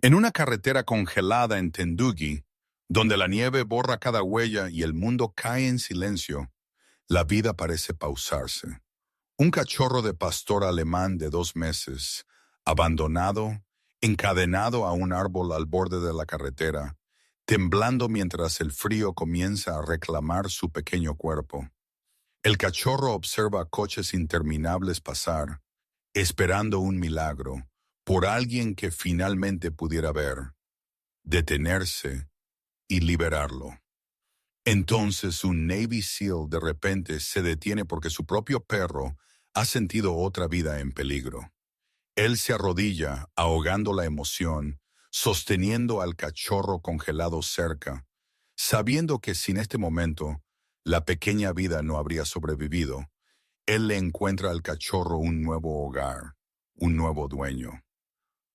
En una carretera congelada en Tendugi, donde la nieve borra cada huella y el mundo cae en silencio, la vida parece pausarse. Un cachorro de pastor alemán de 2 meses, abandonado, encadenado a un árbol al borde de la carretera, temblando mientras el frío comienza a reclamar su pequeño cuerpo. El cachorro observa coches interminables pasar, esperando un milagro, por alguien que finalmente pudiera ver, detenerse y liberarlo. Entonces un Navy SEAL de repente se detiene porque su propio perro ha sentido otra vida en peligro. Él se arrodilla, ahogando la emoción, sosteniendo al cachorro congelado cerca, sabiendo que sin este momento la pequeña vida no habría sobrevivido. Él le encuentra al cachorro un nuevo hogar, un nuevo dueño.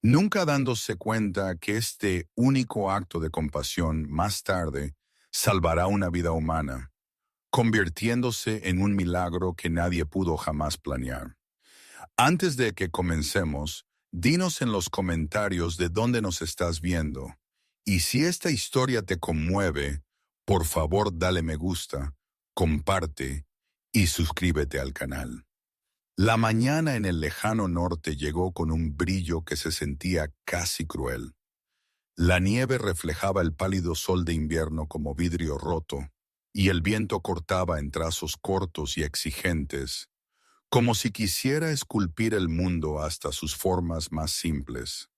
Nunca dándose cuenta que este único acto de compasión más tarde salvará una vida humana, convirtiéndose en un milagro que nadie pudo jamás planear. Antes de que comencemos, dinos en los comentarios de dónde nos estás viendo. Y si esta historia te conmueve, por favor dale me gusta, comparte y suscríbete al canal. La mañana en el lejano norte llegó con un brillo que se sentía casi cruel. La nieve reflejaba el pálido sol de invierno como vidrio roto, y el viento cortaba en trazos cortos y exigentes, como si quisiera esculpir el mundo hasta sus formas más simples.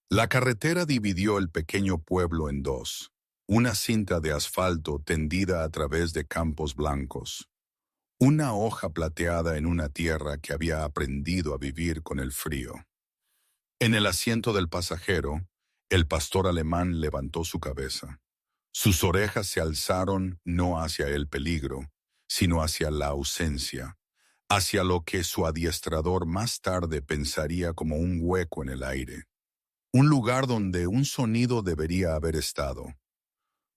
La carretera dividió el pequeño pueblo en dos, una cinta de asfalto tendida a través de campos blancos. Una hoja plateada en una tierra que había aprendido a vivir con el frío. En el asiento del pasajero, el pastor alemán levantó su cabeza. Sus orejas se alzaron no hacia el peligro, sino hacia la ausencia, hacia lo que su adiestrador más tarde pensaría como un hueco en el aire. Un lugar donde un sonido debería haber estado.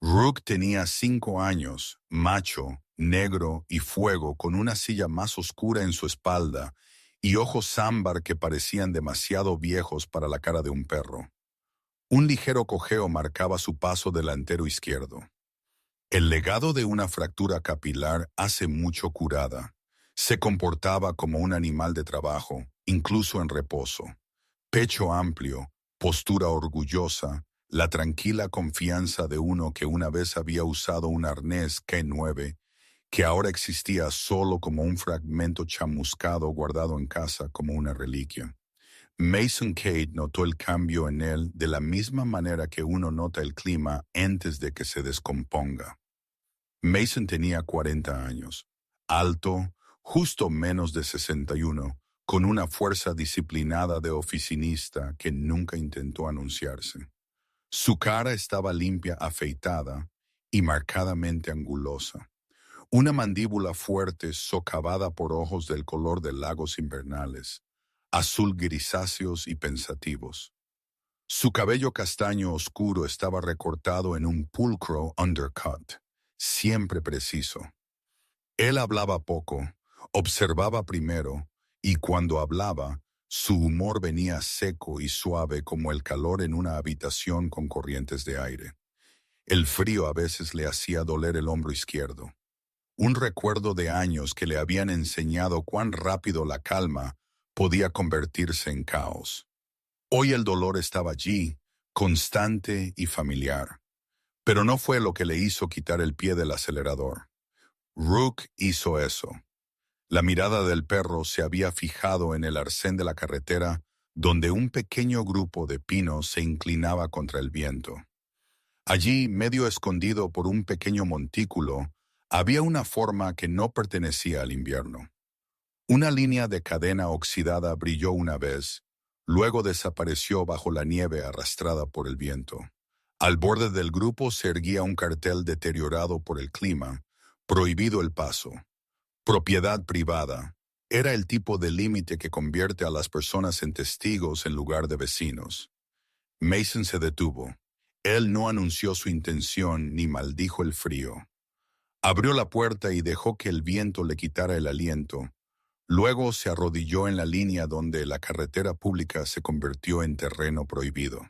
Rook tenía 5 años, macho, negro y fuego, con una silla más oscura en su espalda y ojos ámbar que parecían demasiado viejos para la cara de un perro. Un ligero cojeo marcaba su paso delantero izquierdo. El legado de una fractura capilar hace mucho curada. Se comportaba como un animal de trabajo, incluso en reposo. Pecho amplio, postura orgullosa, la tranquila confianza de uno que una vez había usado un arnés K9, que ahora existía solo como un fragmento chamuscado guardado en casa como una reliquia. Mason Cade notó el cambio en él de la misma manera que uno nota el clima antes de que se descomponga. Mason tenía 40 años, alto, justo menos de 61, con una fuerza disciplinada de oficinista que nunca intentó anunciarse. Su cara estaba limpia, afeitada y marcadamente angulosa. Una mandíbula fuerte socavada por ojos del color de lagos invernales, azul grisáceos y pensativos. Su cabello castaño oscuro estaba recortado en un pulcro undercut, siempre preciso. Él hablaba poco, observaba primero, y cuando hablaba, su humor venía seco y suave como el calor en una habitación con corrientes de aire. El frío a veces le hacía doler el hombro izquierdo. Un recuerdo de años que le habían enseñado cuán rápido la calma podía convertirse en caos. Hoy el dolor estaba allí, constante y familiar. Pero no fue lo que le hizo quitar el pie del acelerador. Rook hizo eso. La mirada del perro se había fijado en el arcén de la carretera, donde un pequeño grupo de pinos se inclinaba contra el viento. Allí, medio escondido por un pequeño montículo, había una forma que no pertenecía al invierno. Una línea de cadena oxidada brilló una vez, luego desapareció bajo la nieve arrastrada por el viento. Al borde del grupo se erguía un cartel deteriorado por el clima, prohibido el paso. Propiedad privada. Era el tipo de límite que convierte a las personas en testigos en lugar de vecinos. Mason se detuvo. Él no anunció su intención ni maldijo el frío. Abrió la puerta y dejó que el viento le quitara el aliento. Luego se arrodilló en la línea donde la carretera pública se convirtió en terreno prohibido.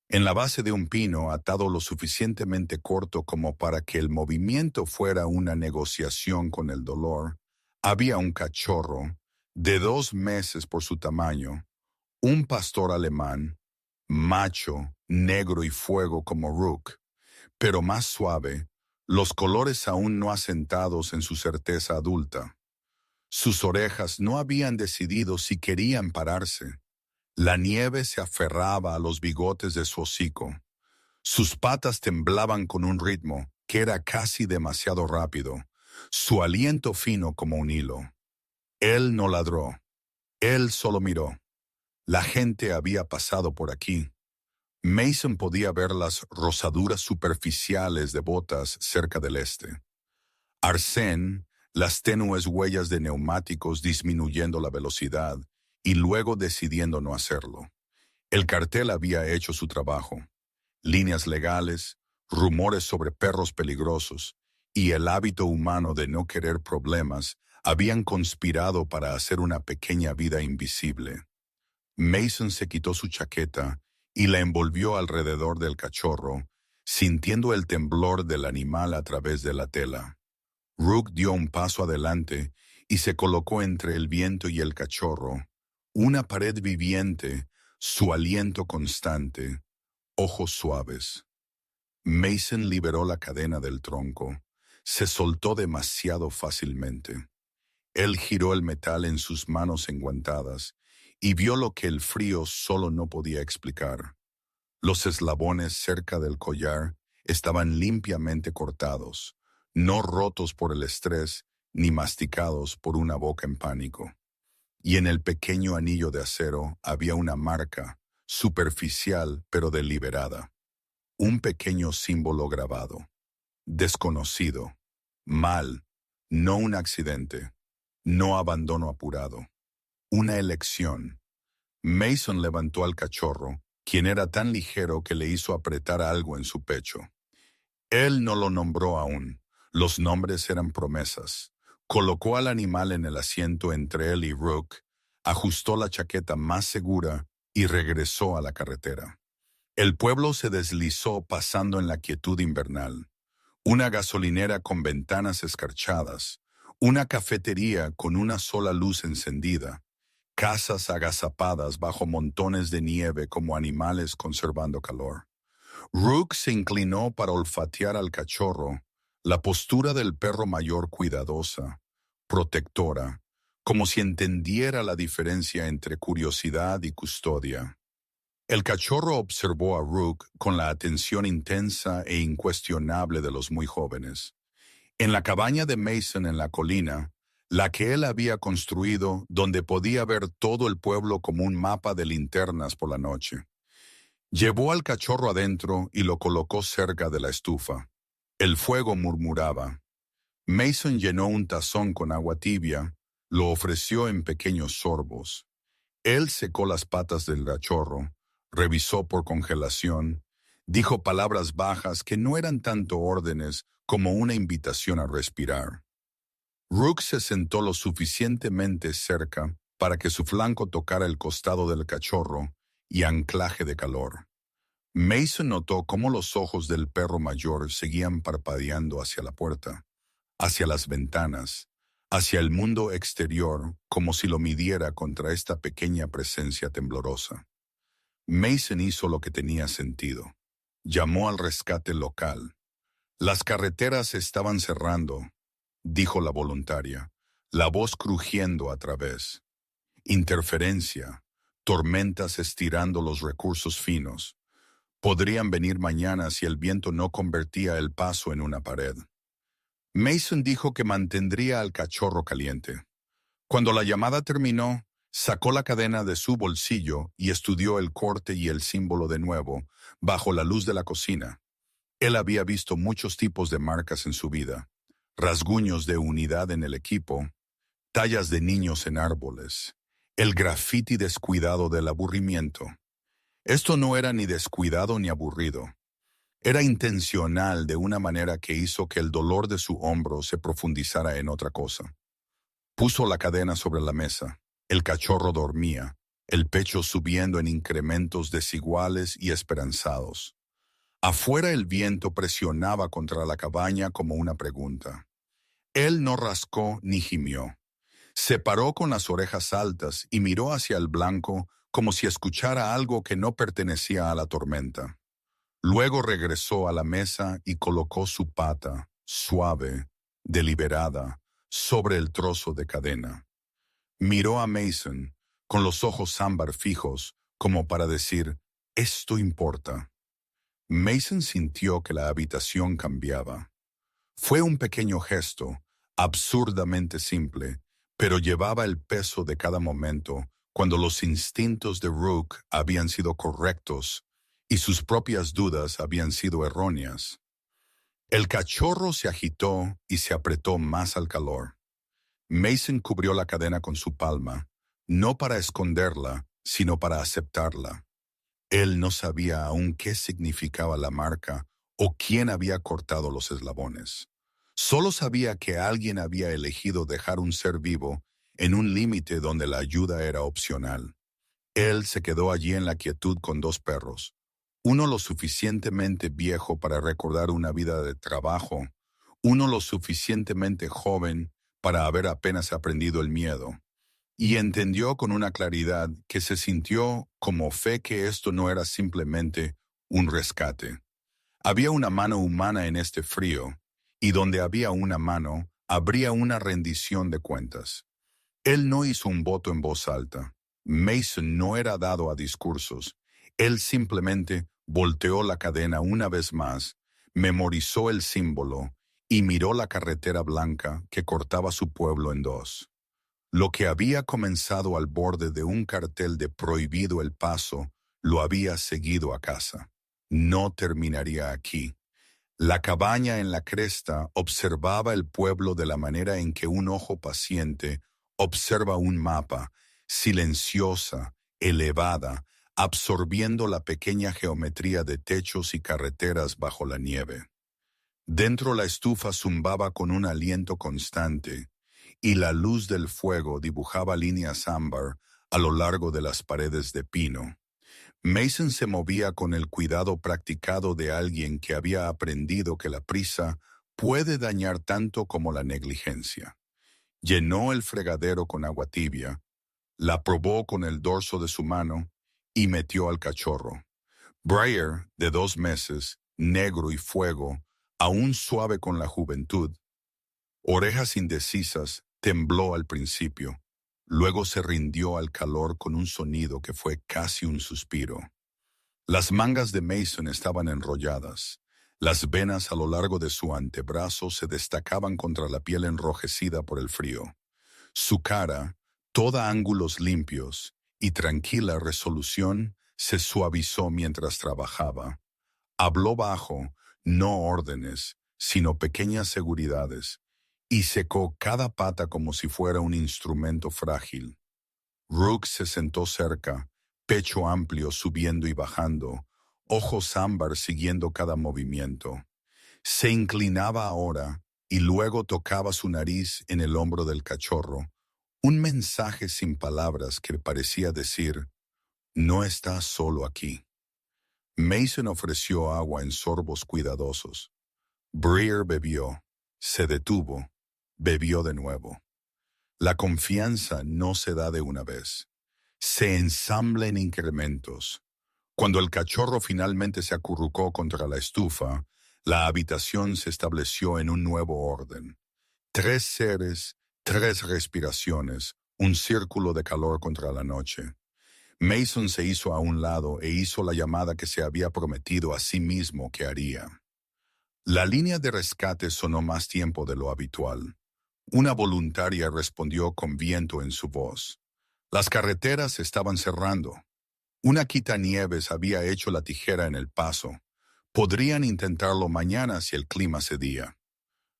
En la base de un pino atado lo suficientemente corto como para que el movimiento fuera una negociación con el dolor, había un cachorro de 2 meses por su tamaño, un pastor alemán, macho, negro y fuego como Rook, pero más suave, los colores aún no asentados en su certeza adulta. Sus orejas no habían decidido si querían pararse. La nieve se aferraba a los bigotes de su hocico. Sus patas temblaban con un ritmo que era casi demasiado rápido, su aliento fino como un hilo. Él no ladró, él solo miró. La gente había pasado por aquí. Mason podía ver las rosaduras superficiales de botas cerca del este. Arsène, las tenues huellas de neumáticos disminuyendo la velocidad y luego decidiendo no hacerlo. El cartel había hecho su trabajo. Líneas legales, rumores sobre perros peligrosos y el hábito humano de no querer problemas habían conspirado para hacer una pequeña vida invisible. Mason se quitó su chaqueta y la envolvió alrededor del cachorro, sintiendo el temblor del animal a través de la tela. Rook dio un paso adelante y se colocó entre el viento y el cachorro, una pared viviente, su aliento constante, ojos suaves. Mason liberó la cadena del tronco. Se soltó demasiado fácilmente. Él giró el metal en sus manos enguantadas y vio lo que el frío solo no podía explicar. Los eslabones cerca del collar estaban limpiamente cortados, no rotos por el estrés ni masticados por una boca en pánico. Y en el pequeño anillo de acero había una marca, superficial pero deliberada. Un pequeño símbolo grabado. Desconocido. Mal. No un accidente. No abandono apurado. Una elección. Mason levantó al cachorro, quien era tan ligero que le hizo apretar algo en su pecho. Él no lo nombró aún. Los nombres eran promesas. Colocó al animal en el asiento entre él y Rook, ajustó la chaqueta más segura y regresó a la carretera. El pueblo se deslizó pasando en la quietud invernal. Una gasolinera con ventanas escarchadas, una cafetería con una sola luz encendida, casas agazapadas bajo montones de nieve como animales conservando calor. Rook se inclinó para olfatear al cachorro, la postura del perro mayor cuidadosa, protectora, como si entendiera la diferencia entre curiosidad y custodia. El cachorro observó a Rook con la atención intensa e incuestionable de los muy jóvenes. En la cabaña de Mason en la colina, la que él había construido donde podía ver todo el pueblo como un mapa de linternas por la noche. Llevó al cachorro adentro y lo colocó cerca de la estufa. El fuego murmuraba. Mason llenó un tazón con agua tibia, lo ofreció en pequeños sorbos. Él secó las patas del cachorro, revisó por congelación, dijo palabras bajas que no eran tanto órdenes como una invitación a respirar. Rook se sentó lo suficientemente cerca para que su flanco tocara el costado del cachorro y anclaje de calor. Mason notó cómo los ojos del perro mayor seguían parpadeando hacia la puerta, hacia las ventanas, hacia el mundo exterior, como si lo midiera contra esta pequeña presencia temblorosa. Mason hizo lo que tenía sentido. Llamó al rescate local. Las carreteras se estaban cerrando, dijo la voluntaria, la voz crujiendo a través. Interferencia, tormentas estirando los recursos finos. Podrían venir mañana si el viento no convertía el paso en una pared. Mason dijo que mantendría al cachorro caliente. Cuando la llamada terminó, sacó la cadena de su bolsillo y estudió el corte y el símbolo de nuevo, bajo la luz de la cocina. Él había visto muchos tipos de marcas en su vida. Rasguños de unidad en el equipo, tallas de niños en árboles, el grafiti descuidado del aburrimiento. Esto no era ni descuidado ni aburrido. Era intencional de una manera que hizo que el dolor de su hombro se profundizara en otra cosa. Puso la cadena sobre la mesa. El cachorro dormía, el pecho subiendo en incrementos desiguales y esperanzados. Afuera el viento presionaba contra la cabaña como una pregunta. Él no rascó ni gimió. Se paró con las orejas altas y miró hacia el blanco como si escuchara algo que no pertenecía a la tormenta. Luego regresó a la mesa y colocó su pata, suave, deliberada, sobre el trozo de cadena. Miró a Mason, con los ojos ámbar fijos, como para decir, «Esto importa». Mason sintió que la habitación cambiaba. Fue un pequeño gesto, absurdamente simple, pero llevaba el peso de cada momento cuando los instintos de Rook habían sido correctos y sus propias dudas habían sido erróneas. El cachorro se agitó y se apretó más al calor. Mason cubrió la cadena con su palma, no para esconderla, sino para aceptarla. Él no sabía aún qué significaba la marca o quién había cortado los eslabones. Solo sabía que alguien había elegido dejar un ser vivo en un límite donde la ayuda era opcional. Él se quedó allí en la quietud con dos perros, uno lo suficientemente viejo para recordar una vida de trabajo, uno lo suficientemente joven para haber apenas aprendido el miedo. Y entendió con una claridad que se sintió como fe que esto no era simplemente un rescate. Había una mano humana en este frío, y donde había una mano, habría una rendición de cuentas. Él no hizo un voto en voz alta. Mason no era dado a discursos. Él simplemente volteó la cadena una vez más, memorizó el símbolo y miró la carretera blanca que cortaba su pueblo en dos. Lo que había comenzado al borde de un cartel de prohibido el paso, lo había seguido a casa. No terminaría aquí. La cabaña en la cresta observaba el pueblo de la manera en que un ojo paciente observa un mapa, silenciosa, elevada, absorbiendo la pequeña geometría de techos y carreteras bajo la nieve. Dentro la estufa zumbaba con un aliento constante, y la luz del fuego dibujaba líneas ámbar a lo largo de las paredes de pino. Mason se movía con el cuidado practicado de alguien que había aprendido que la prisa puede dañar tanto como la negligencia. Llenó el fregadero con agua tibia, la probó con el dorso de su mano y metió al cachorro. Briar, de 2 meses, negro y fuego, aún suave con la juventud, orejas indecisas, tembló al principio. Luego se rindió al calor con un sonido que fue casi un suspiro. Las mangas de Mason estaban enrolladas. Las venas a lo largo de su antebrazo se destacaban contra la piel enrojecida por el frío. Su cara, toda ángulos limpios y tranquila resolución, se suavizó mientras trabajaba. Habló bajo, no órdenes, sino pequeñas seguridades, y secó cada pata como si fuera un instrumento frágil. Rook se sentó cerca, pecho amplio subiendo y bajando, ojos ámbar siguiendo cada movimiento. Se inclinaba ahora y luego tocaba su nariz en el hombro del cachorro, un mensaje sin palabras que parecía decir, «No estás solo aquí». Mason ofreció agua en sorbos cuidadosos. Briar bebió, se detuvo, bebió de nuevo. La confianza no se da de una vez. Se ensambla en incrementos. Cuando el cachorro finalmente se acurrucó contra la estufa, la habitación se estableció en un nuevo orden. 3 seres, 3 respiraciones, un círculo de calor contra la noche. Mason se hizo a un lado e hizo la llamada que se había prometido a sí mismo que haría. La línea de rescate sonó más tiempo de lo habitual. Una voluntaria respondió con viento en su voz. Las carreteras estaban cerrando. Una quitanieves había hecho la tijera en el paso. Podrían intentarlo mañana si el clima cedía.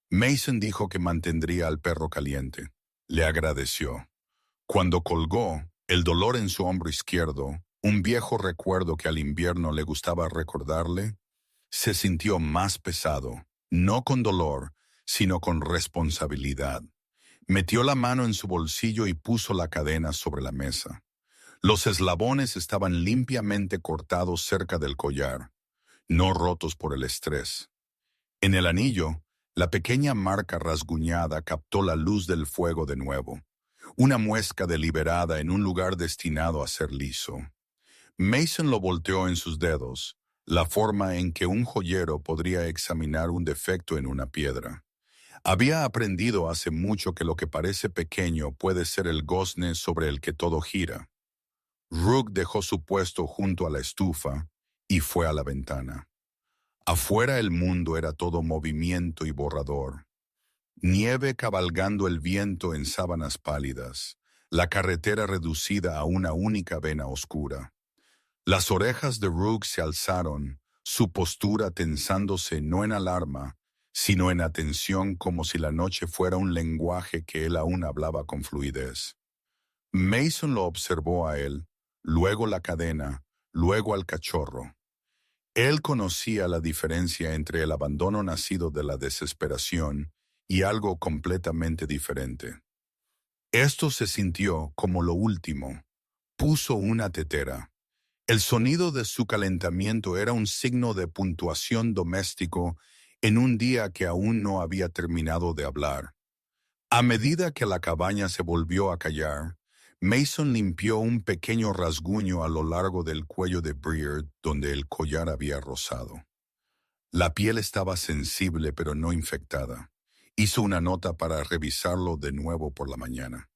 Mason dijo que mantendría al perro caliente. Le agradeció. Cuando colgó, el dolor en su hombro izquierdo, un viejo recuerdo que al invierno le gustaba recordarle, se sintió más pesado, no con dolor, sino con responsabilidad. Metió la mano en su bolsillo y puso la cadena sobre la mesa. Los eslabones estaban limpiamente cortados cerca del collar, no rotos por el estrés. En el anillo, la pequeña marca rasguñada captó la luz del fuego de nuevo, una muesca deliberada en un lugar destinado a ser liso. Mason lo volteó en sus dedos, la forma en que un joyero podría examinar un defecto en una piedra. Había aprendido hace mucho que lo que parece pequeño puede ser el gozne sobre el que todo gira. Rook dejó su puesto junto a la estufa y fue a la ventana. Afuera el mundo era todo movimiento y borrador. Nieve cabalgando el viento en sábanas pálidas, la carretera reducida a una única vena oscura. Las orejas de Rook se alzaron, su postura tensándose no en alarma, sino en atención como si la noche fuera un lenguaje que él aún hablaba con fluidez. Mason lo observó a él, luego la cadena, luego al cachorro. Él conocía la diferencia entre el abandono nacido de la desesperación y algo completamente diferente. Esto se sintió como lo último. Puso una tetera. El sonido de su calentamiento era un signo de puntuación doméstico en un día que aún no había terminado de hablar. A medida que la cabaña se volvió a callar, Mason limpió un pequeño rasguño a lo largo del cuello de Breard donde el collar había rozado. La piel estaba sensible pero no infectada. Hizo una nota para revisarlo de nuevo por la mañana.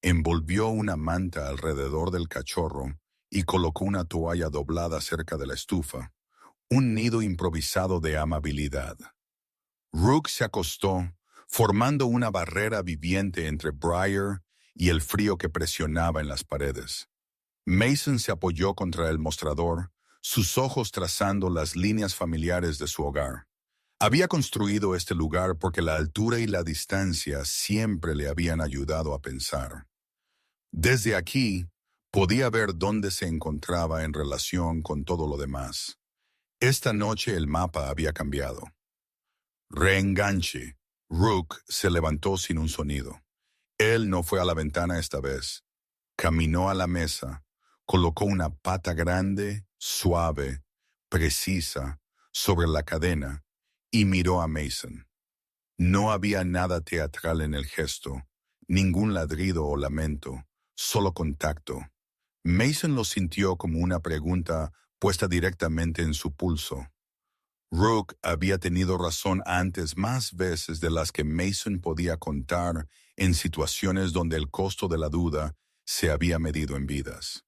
Envolvió una manta alrededor del cachorro y colocó una toalla doblada cerca de la estufa, un nido improvisado de amabilidad. Rook se acostó, formando una barrera viviente entre Briar y el frío que presionaba en las paredes. Mason se apoyó contra el mostrador, sus ojos trazando las líneas familiares de su hogar. Había construido este lugar porque la altura y la distancia siempre le habían ayudado a pensar. Desde aquí, podía ver dónde se encontraba en relación con todo lo demás. Esta noche el mapa había cambiado. Reenganche. Rook se levantó sin un sonido. Él no fue a la ventana esta vez. Caminó a la mesa, colocó una pata grande, suave, precisa, sobre la cadena y miró a Mason. No había nada teatral en el gesto, ningún ladrido o lamento, solo contacto. Mason lo sintió como una pregunta puesta directamente en su pulso. Rook había tenido razón antes más veces de las que Mason podía contar en situaciones donde el costo de la duda se había medido en vidas.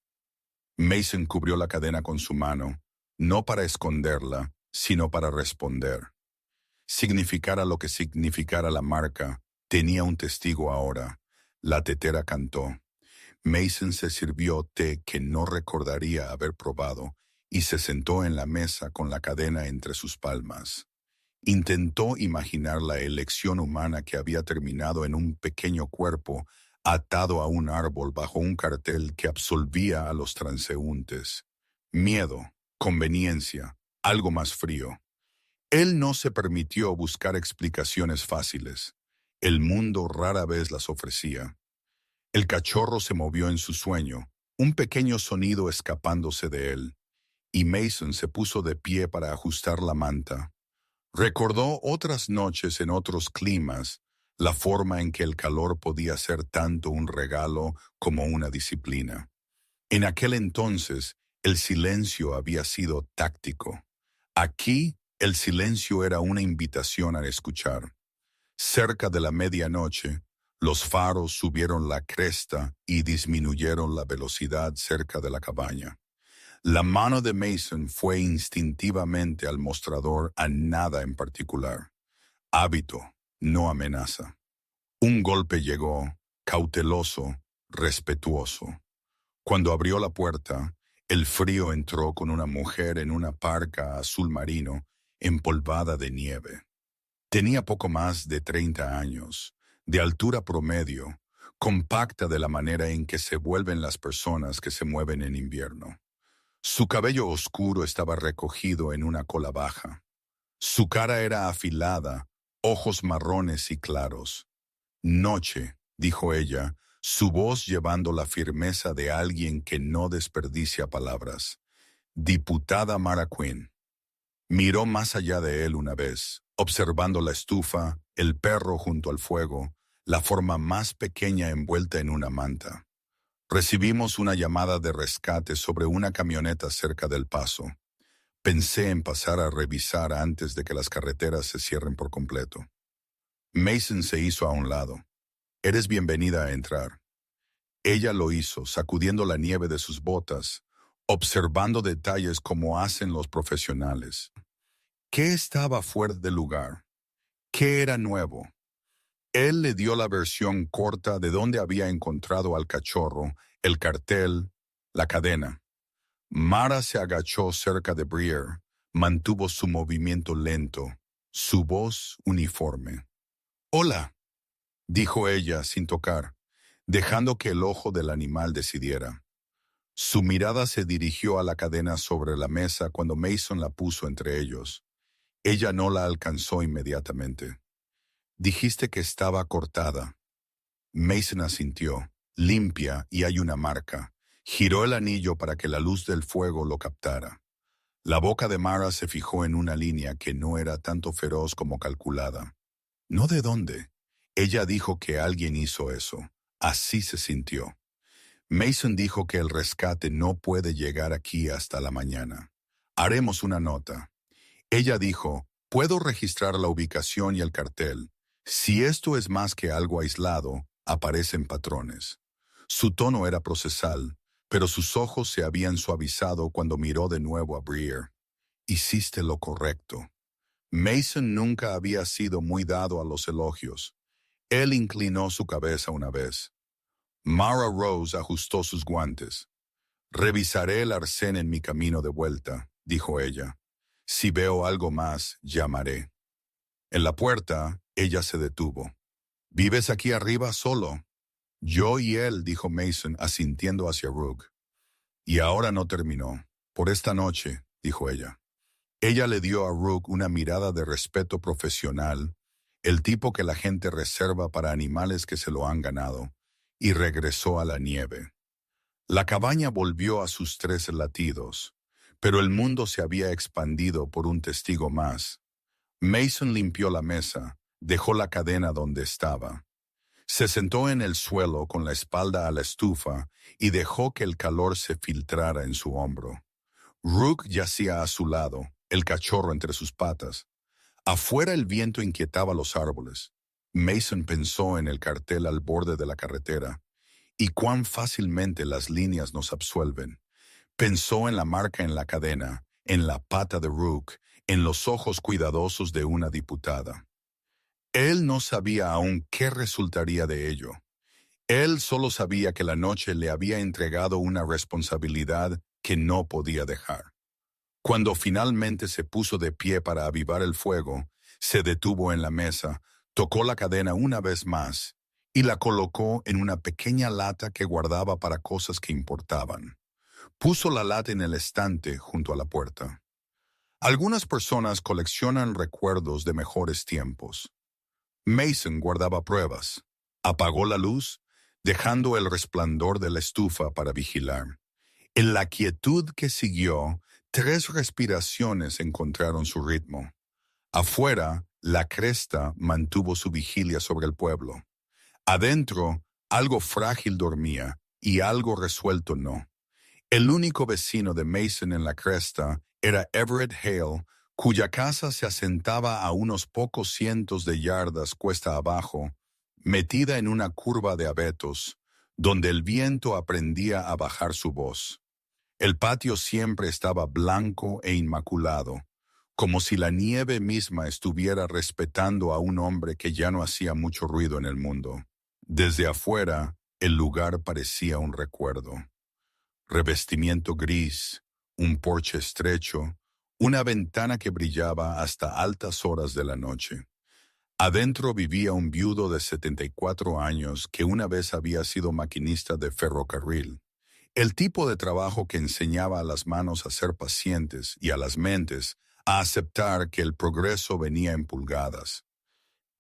Mason cubrió la cadena con su mano, no para esconderla, sino para responder. Significara lo que significara la marca, tenía un testigo ahora. La tetera cantó. Mason se sirvió té que no recordaría haber probado y se sentó en la mesa con la cadena entre sus palmas. Intentó imaginar la elección humana que había terminado en un pequeño cuerpo atado a un árbol bajo un cartel que absolvía a los transeúntes. Miedo, conveniencia, algo más frío. Él no se permitió buscar explicaciones fáciles. El mundo rara vez las ofrecía. El cachorro se movió en su sueño, un pequeño sonido escapándose de él, y Mason se puso de pie para ajustar la manta. Recordó otras noches en otros climas, la forma en que el calor podía ser tanto un regalo como una disciplina. En aquel entonces, el silencio había sido táctico. Aquí, el silencio era una invitación a escuchar. Cerca de la medianoche, los faros subieron la cresta y disminuyeron la velocidad cerca de la cabaña. La mano de Mason fue instintivamente al mostrador a nada en particular. Hábito, no amenaza. Un golpe llegó, cauteloso, respetuoso. Cuando abrió la puerta, el frío entró con una mujer en una parca azul marino empolvada de nieve. Tenía poco más de 30 años, de altura promedio, compacta de la manera en que se vuelven las personas que se mueven en invierno. Su cabello oscuro estaba recogido en una cola baja. Su cara era afilada, ojos marrones y claros. Noche, dijo ella, su voz llevando la firmeza de alguien que no desperdicia palabras. Diputada Mara Quinn. Miró más allá de él una vez, observando la estufa, el perro junto al fuego, la forma más pequeña envuelta en una manta. Recibimos una llamada de rescate sobre una camioneta cerca del paso. Pensé en pasar a revisar antes de que las carreteras se cierren por completo. Mason se hizo a un lado. Eres bienvenida a entrar. Ella lo hizo, sacudiendo la nieve de sus botas, observando detalles como hacen los profesionales. ¿Qué estaba fuera de lugar? ¿Qué era nuevo? Él le dio la versión corta de dónde había encontrado al cachorro, el cartel, la cadena. Mara se agachó cerca de Briere, mantuvo su movimiento lento, su voz uniforme. «Hola», dijo ella sin tocar, dejando que el ojo del animal decidiera. Su mirada se dirigió a la cadena sobre la mesa cuando Mason la puso entre ellos. Ella no la alcanzó inmediatamente. «Dijiste que estaba cortada». Mason asintió, limpia y hay una marca. Giró el anillo para que la luz del fuego lo captara. La boca de Mara se fijó en una línea que no era tanto feroz como calculada. «¿No de dónde?» Ella dijo que alguien hizo eso. Así se sintió. Mason dijo que el rescate no puede llegar aquí hasta la mañana. «Haremos una nota». Ella dijo, «Puedo registrar la ubicación y el cartel. Si esto es más que algo aislado, aparecen patrones». Su tono era procesal, pero sus ojos se habían suavizado cuando miró de nuevo a Briere. «Hiciste lo correcto». Mason nunca había sido muy dado a los elogios. Él inclinó su cabeza una vez. Mara Rose ajustó sus guantes. «Revisaré el arcén en mi camino de vuelta», dijo ella. «Si veo algo más, llamaré». En la puerta, ella se detuvo. «¿Vives aquí arriba solo?» «Yo y él», dijo Mason, asintiendo hacia Rook. «Y ahora no terminó. Por esta noche», dijo ella. Ella le dio a Rook una mirada de respeto profesional, el tipo que la gente reserva para animales que se lo han ganado, y regresó a la nieve. La cabaña volvió a sus 3 latidos, pero el mundo se había expandido por un testigo más. Mason limpió la mesa, dejó la cadena donde estaba. Se sentó en el suelo con la espalda a la estufa y dejó que el calor se filtrara en su hombro. Rook yacía a su lado, el cachorro entre sus patas. Afuera el viento inquietaba los árboles. Mason pensó en el cartel al borde de la carretera y cuán fácilmente las líneas nos absuelven. Pensó en la marca en la cadena, en la pata de Rook, en los ojos cuidadosos de una diputada. Él no sabía aún qué resultaría de ello. Él solo sabía que la noche le había entregado una responsabilidad que no podía dejar. Cuando finalmente se puso de pie para avivar el fuego, se detuvo en la mesa, tocó la cadena una vez más y la colocó en una pequeña lata que guardaba para cosas que importaban. Puso la lata en el estante junto a la puerta. Algunas personas coleccionan recuerdos de mejores tiempos. Mason guardaba pruebas. Apagó la luz, dejando el resplandor de la estufa para vigilar. En la quietud que siguió, 3 respiraciones encontraron su ritmo. Afuera, la cresta mantuvo su vigilia sobre el pueblo. Adentro, algo frágil dormía y algo resuelto no. El único vecino de Mason en la cresta era Everett Hale, cuya casa se asentaba a unos pocos cientos de yardas cuesta abajo, metida en una curva de abetos, donde el viento aprendía a bajar su voz. El patio siempre estaba blanco e inmaculado, como si la nieve misma estuviera respetando a un hombre que ya no hacía mucho ruido en el mundo. Desde afuera, el lugar parecía un recuerdo. Revestimiento gris, un porche estrecho, una ventana que brillaba hasta altas horas de la noche. Adentro vivía un viudo de 74 años que una vez había sido maquinista de ferrocarril. El tipo de trabajo que enseñaba a las manos a ser pacientes y a las mentes a aceptar que el progreso venía en pulgadas.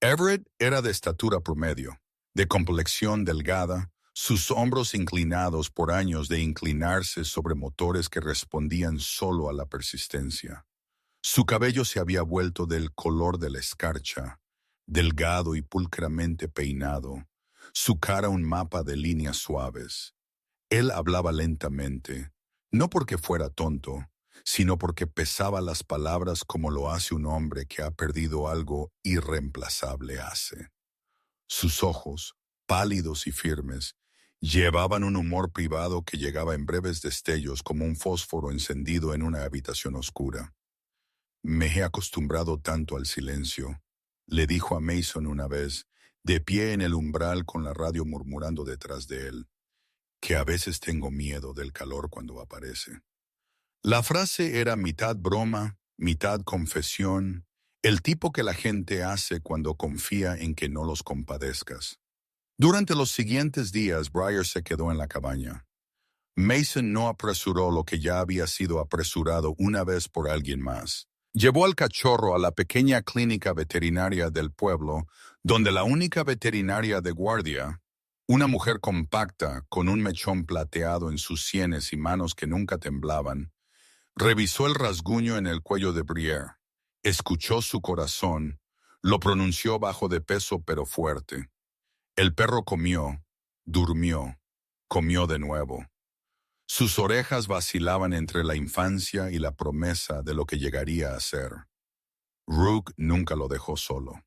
Everett era de estatura promedio, de complexión delgada, sus hombros inclinados por años de inclinarse sobre motores que respondían solo a la persistencia. Su cabello se había vuelto del color de la escarcha, delgado y pulcramente peinado, su cara un mapa de líneas suaves. Él hablaba lentamente, no porque fuera tonto, sino porque pesaba las palabras como lo hace un hombre que ha perdido algo irreemplazable hace. Sus ojos, pálidos y firmes, llevaban un humor privado que llegaba en breves destellos como un fósforo encendido en una habitación oscura. Me he acostumbrado tanto al silencio, le dijo a Mason una vez, de pie en el umbral con la radio murmurando detrás de él, que a veces tengo miedo del calor cuando aparece. La frase era mitad broma, mitad confesión, el tipo que la gente hace cuando confía en que no los compadezcas. Durante los siguientes días, Briar se quedó en la cabaña. Mason no apresuró lo que ya había sido apresurado una vez por alguien más. Llevó al cachorro a la pequeña clínica veterinaria del pueblo, donde la única veterinaria de guardia, una mujer compacta con un mechón plateado en sus sienes y manos que nunca temblaban, revisó el rasguño en el cuello de Briar, escuchó su corazón, lo pronunció bajo de peso pero fuerte. El perro comió, durmió, comió de nuevo. Sus orejas vacilaban entre la infancia y la promesa de lo que llegaría a ser. Rook nunca lo dejó solo.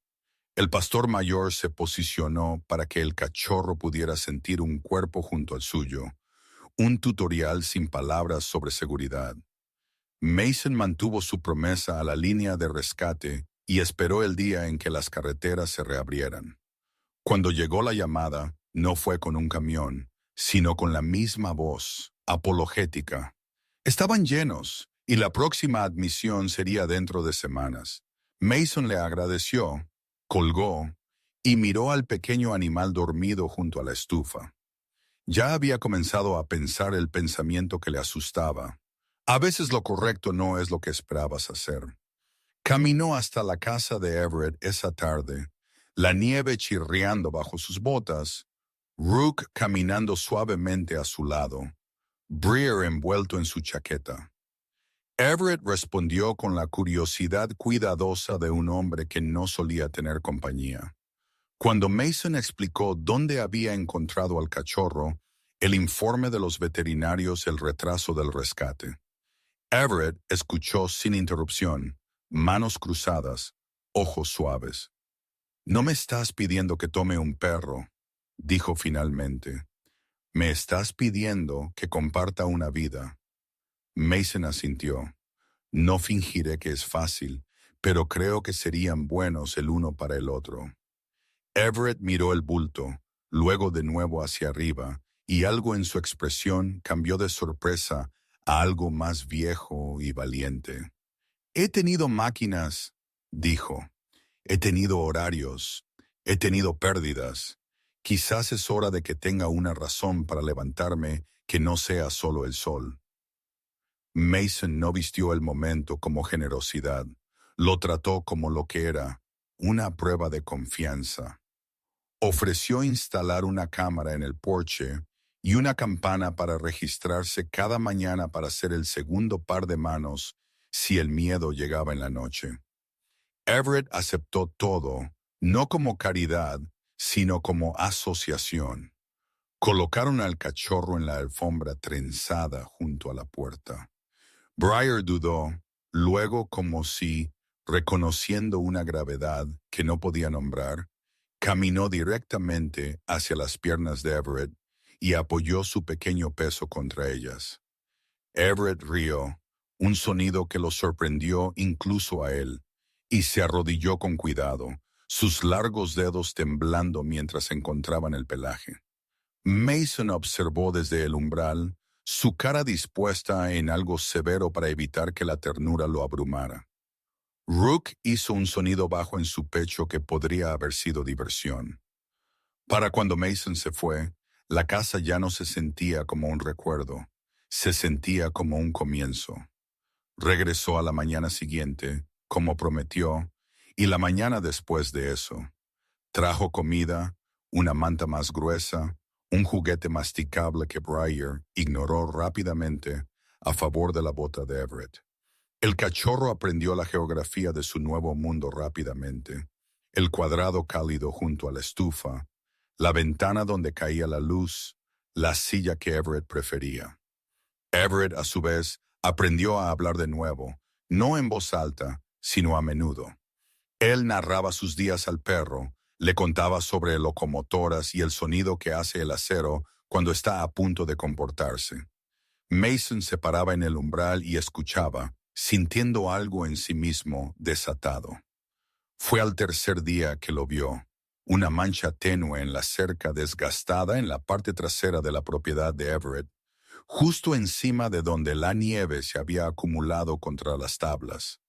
El pastor mayor se posicionó para que el cachorro pudiera sentir un cuerpo junto al suyo, un tutorial sin palabras sobre seguridad. Mason mantuvo su promesa a la línea de rescate y esperó el día en que las carreteras se reabrieran. Cuando llegó la llamada, no fue con un camión, sino con la misma voz, apologética. Estaban llenos, y la próxima admisión sería dentro de semanas. Mason le agradeció, colgó, y miró al pequeño animal dormido junto a la estufa. Ya había comenzado a pensar el pensamiento que le asustaba. A veces lo correcto no es lo que esperabas hacer. Caminó hasta la casa de Everett esa tarde, la nieve chirriando bajo sus botas, Rook caminando suavemente a su lado, Briar envuelto en su chaqueta. Everett respondió con la curiosidad cuidadosa de un hombre que no solía tener compañía. Cuando Mason explicó dónde había encontrado al cachorro, el informe de los veterinarios, el retraso del rescate, Everett escuchó sin interrupción, manos cruzadas, ojos suaves. «No me estás pidiendo que tome un perro», dijo finalmente. «Me estás pidiendo que comparta una vida». Mason asintió. «No fingiré que es fácil, pero creo que serían buenos el uno para el otro». Everett miró el bulto, luego de nuevo hacia arriba, y algo en su expresión cambió de sorpresa a algo más viejo y valiente. «He tenido máquinas», dijo. «He tenido horarios. He tenido pérdidas. Quizás es hora de que tenga una razón para levantarme que no sea solo el sol». Mason no vistió el momento como generosidad. Lo trató como lo que era, una prueba de confianza. Ofreció instalar una cámara en el porche y una campana para registrarse cada mañana para ser el segundo par de manos si el miedo llegaba en la noche. Everett aceptó todo, no como caridad, sino como asociación. Colocaron al cachorro en la alfombra trenzada junto a la puerta. Briar dudó, luego como si, reconociendo una gravedad que no podía nombrar, caminó directamente hacia las piernas de Everett y apoyó su pequeño peso contra ellas. Everett rió, un sonido que lo sorprendió incluso a él, y se arrodilló con cuidado, sus largos dedos temblando mientras encontraban el pelaje. Mason observó desde el umbral, su cara dispuesta en algo severo para evitar que la ternura lo abrumara. Rook hizo un sonido bajo en su pecho que podría haber sido diversión. Para cuando Mason se fue, la casa ya no se sentía como un recuerdo, se sentía como un comienzo. Regresó a la mañana siguiente, como prometió, y la mañana después de eso. Trajo comida, una manta más gruesa, un juguete masticable que Briar ignoró rápidamente a favor de la bota de Everett. El cachorro aprendió la geografía de su nuevo mundo rápidamente. El cuadrado cálido junto a la estufa, la ventana donde caía la luz, la silla que Everett prefería. Everett, a su vez, aprendió a hablar de nuevo, no en voz alta, sino a menudo. Él narraba sus días al perro, le contaba sobre locomotoras y el sonido que hace el acero cuando está a punto de comportarse. Mason se paraba en el umbral y escuchaba, sintiendo algo en sí mismo desatado. Fue al tercer día que lo vio, una mancha tenue en la cerca desgastada en la parte trasera de la propiedad de Everett, justo encima de donde la nieve se había acumulado contra las tablas.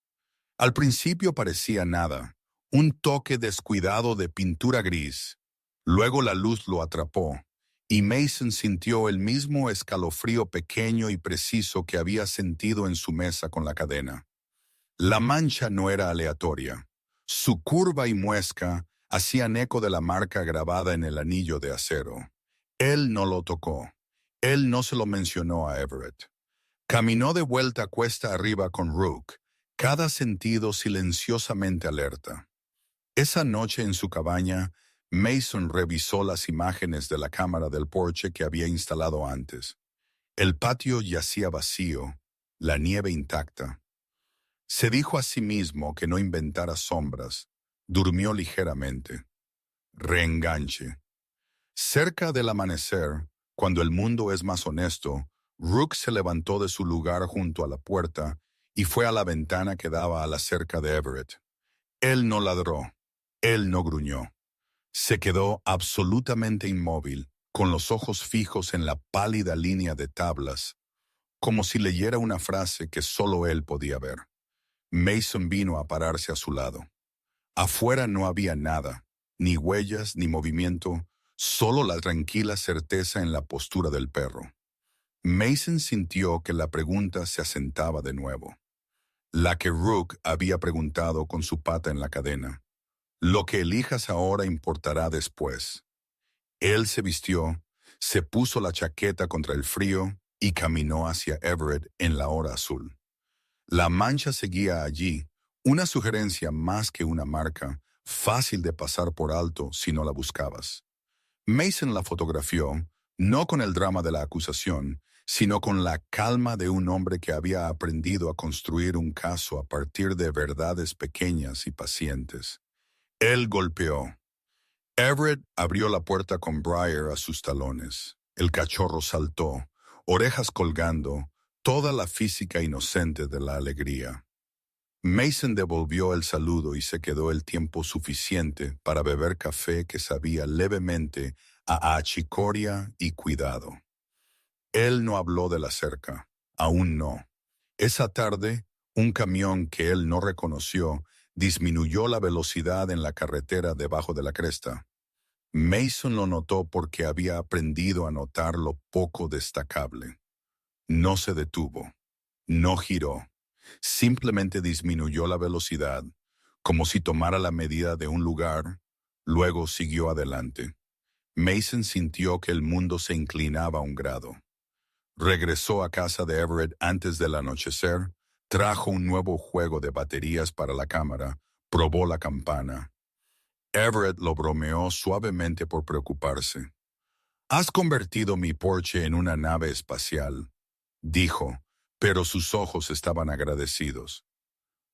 Al principio parecía nada, un toque descuidado de pintura gris. Luego la luz lo atrapó, y Mason sintió el mismo escalofrío pequeño y preciso que había sentido en su mesa con la cadena. La mancha no era aleatoria. Su curva y muesca hacían eco de la marca grabada en el anillo de acero. Él no lo tocó. Él no se lo mencionó a Everett. Caminó de vuelta cuesta arriba con Rook, cada sentido silenciosamente alerta. Esa noche en su cabaña, Mason revisó las imágenes de la cámara del porche que había instalado antes. El patio yacía vacío, la nieve intacta. Se dijo a sí mismo que no inventara sombras. Durmió ligeramente. Reenganche. Cerca del amanecer, cuando el mundo es más honesto, Rook se levantó de su lugar junto a la puerta y fue a la ventana que daba a la cerca de Everett. Él no ladró. Él no gruñó. Se quedó absolutamente inmóvil, con los ojos fijos en la pálida línea de tablas, como si leyera una frase que solo él podía ver. Mason vino a pararse a su lado. Afuera no había nada, ni huellas ni movimiento, solo la tranquila certeza en la postura del perro. Mason sintió que la pregunta se asentaba de nuevo. La que Rook había preguntado con su pata en la cadena. Lo que elijas ahora importará después. Él se vistió, se puso la chaqueta contra el frío y caminó hacia Everett en la hora azul. La mancha seguía allí, una sugerencia más que una marca, fácil de pasar por alto si no la buscabas. Mason la fotografió, no con el drama de la acusación, sino con la calma de un hombre que había aprendido a construir un caso a partir de verdades pequeñas y pacientes. Él golpeó. Everett abrió la puerta con Briar a sus talones. El cachorro saltó, orejas colgando, toda la física inocente de la alegría. Mason devolvió el saludo y se quedó el tiempo suficiente para beber café que sabía levemente a achicoria y cuidado. Él no habló de la cerca, aún no. Esa tarde, un camión que él no reconoció disminuyó la velocidad en la carretera debajo de la cresta. Mason lo notó porque había aprendido a notar lo poco destacable. No se detuvo, no giró, simplemente disminuyó la velocidad, como si tomara la medida de un lugar, luego siguió adelante. Mason sintió que el mundo se inclinaba un grado. Regresó a casa de Everett antes del anochecer, trajo un nuevo juego de baterías para la cámara, probó la campana. Everett lo bromeó suavemente por preocuparse. «Has convertido mi porche en una nave espacial», dijo, pero sus ojos estaban agradecidos.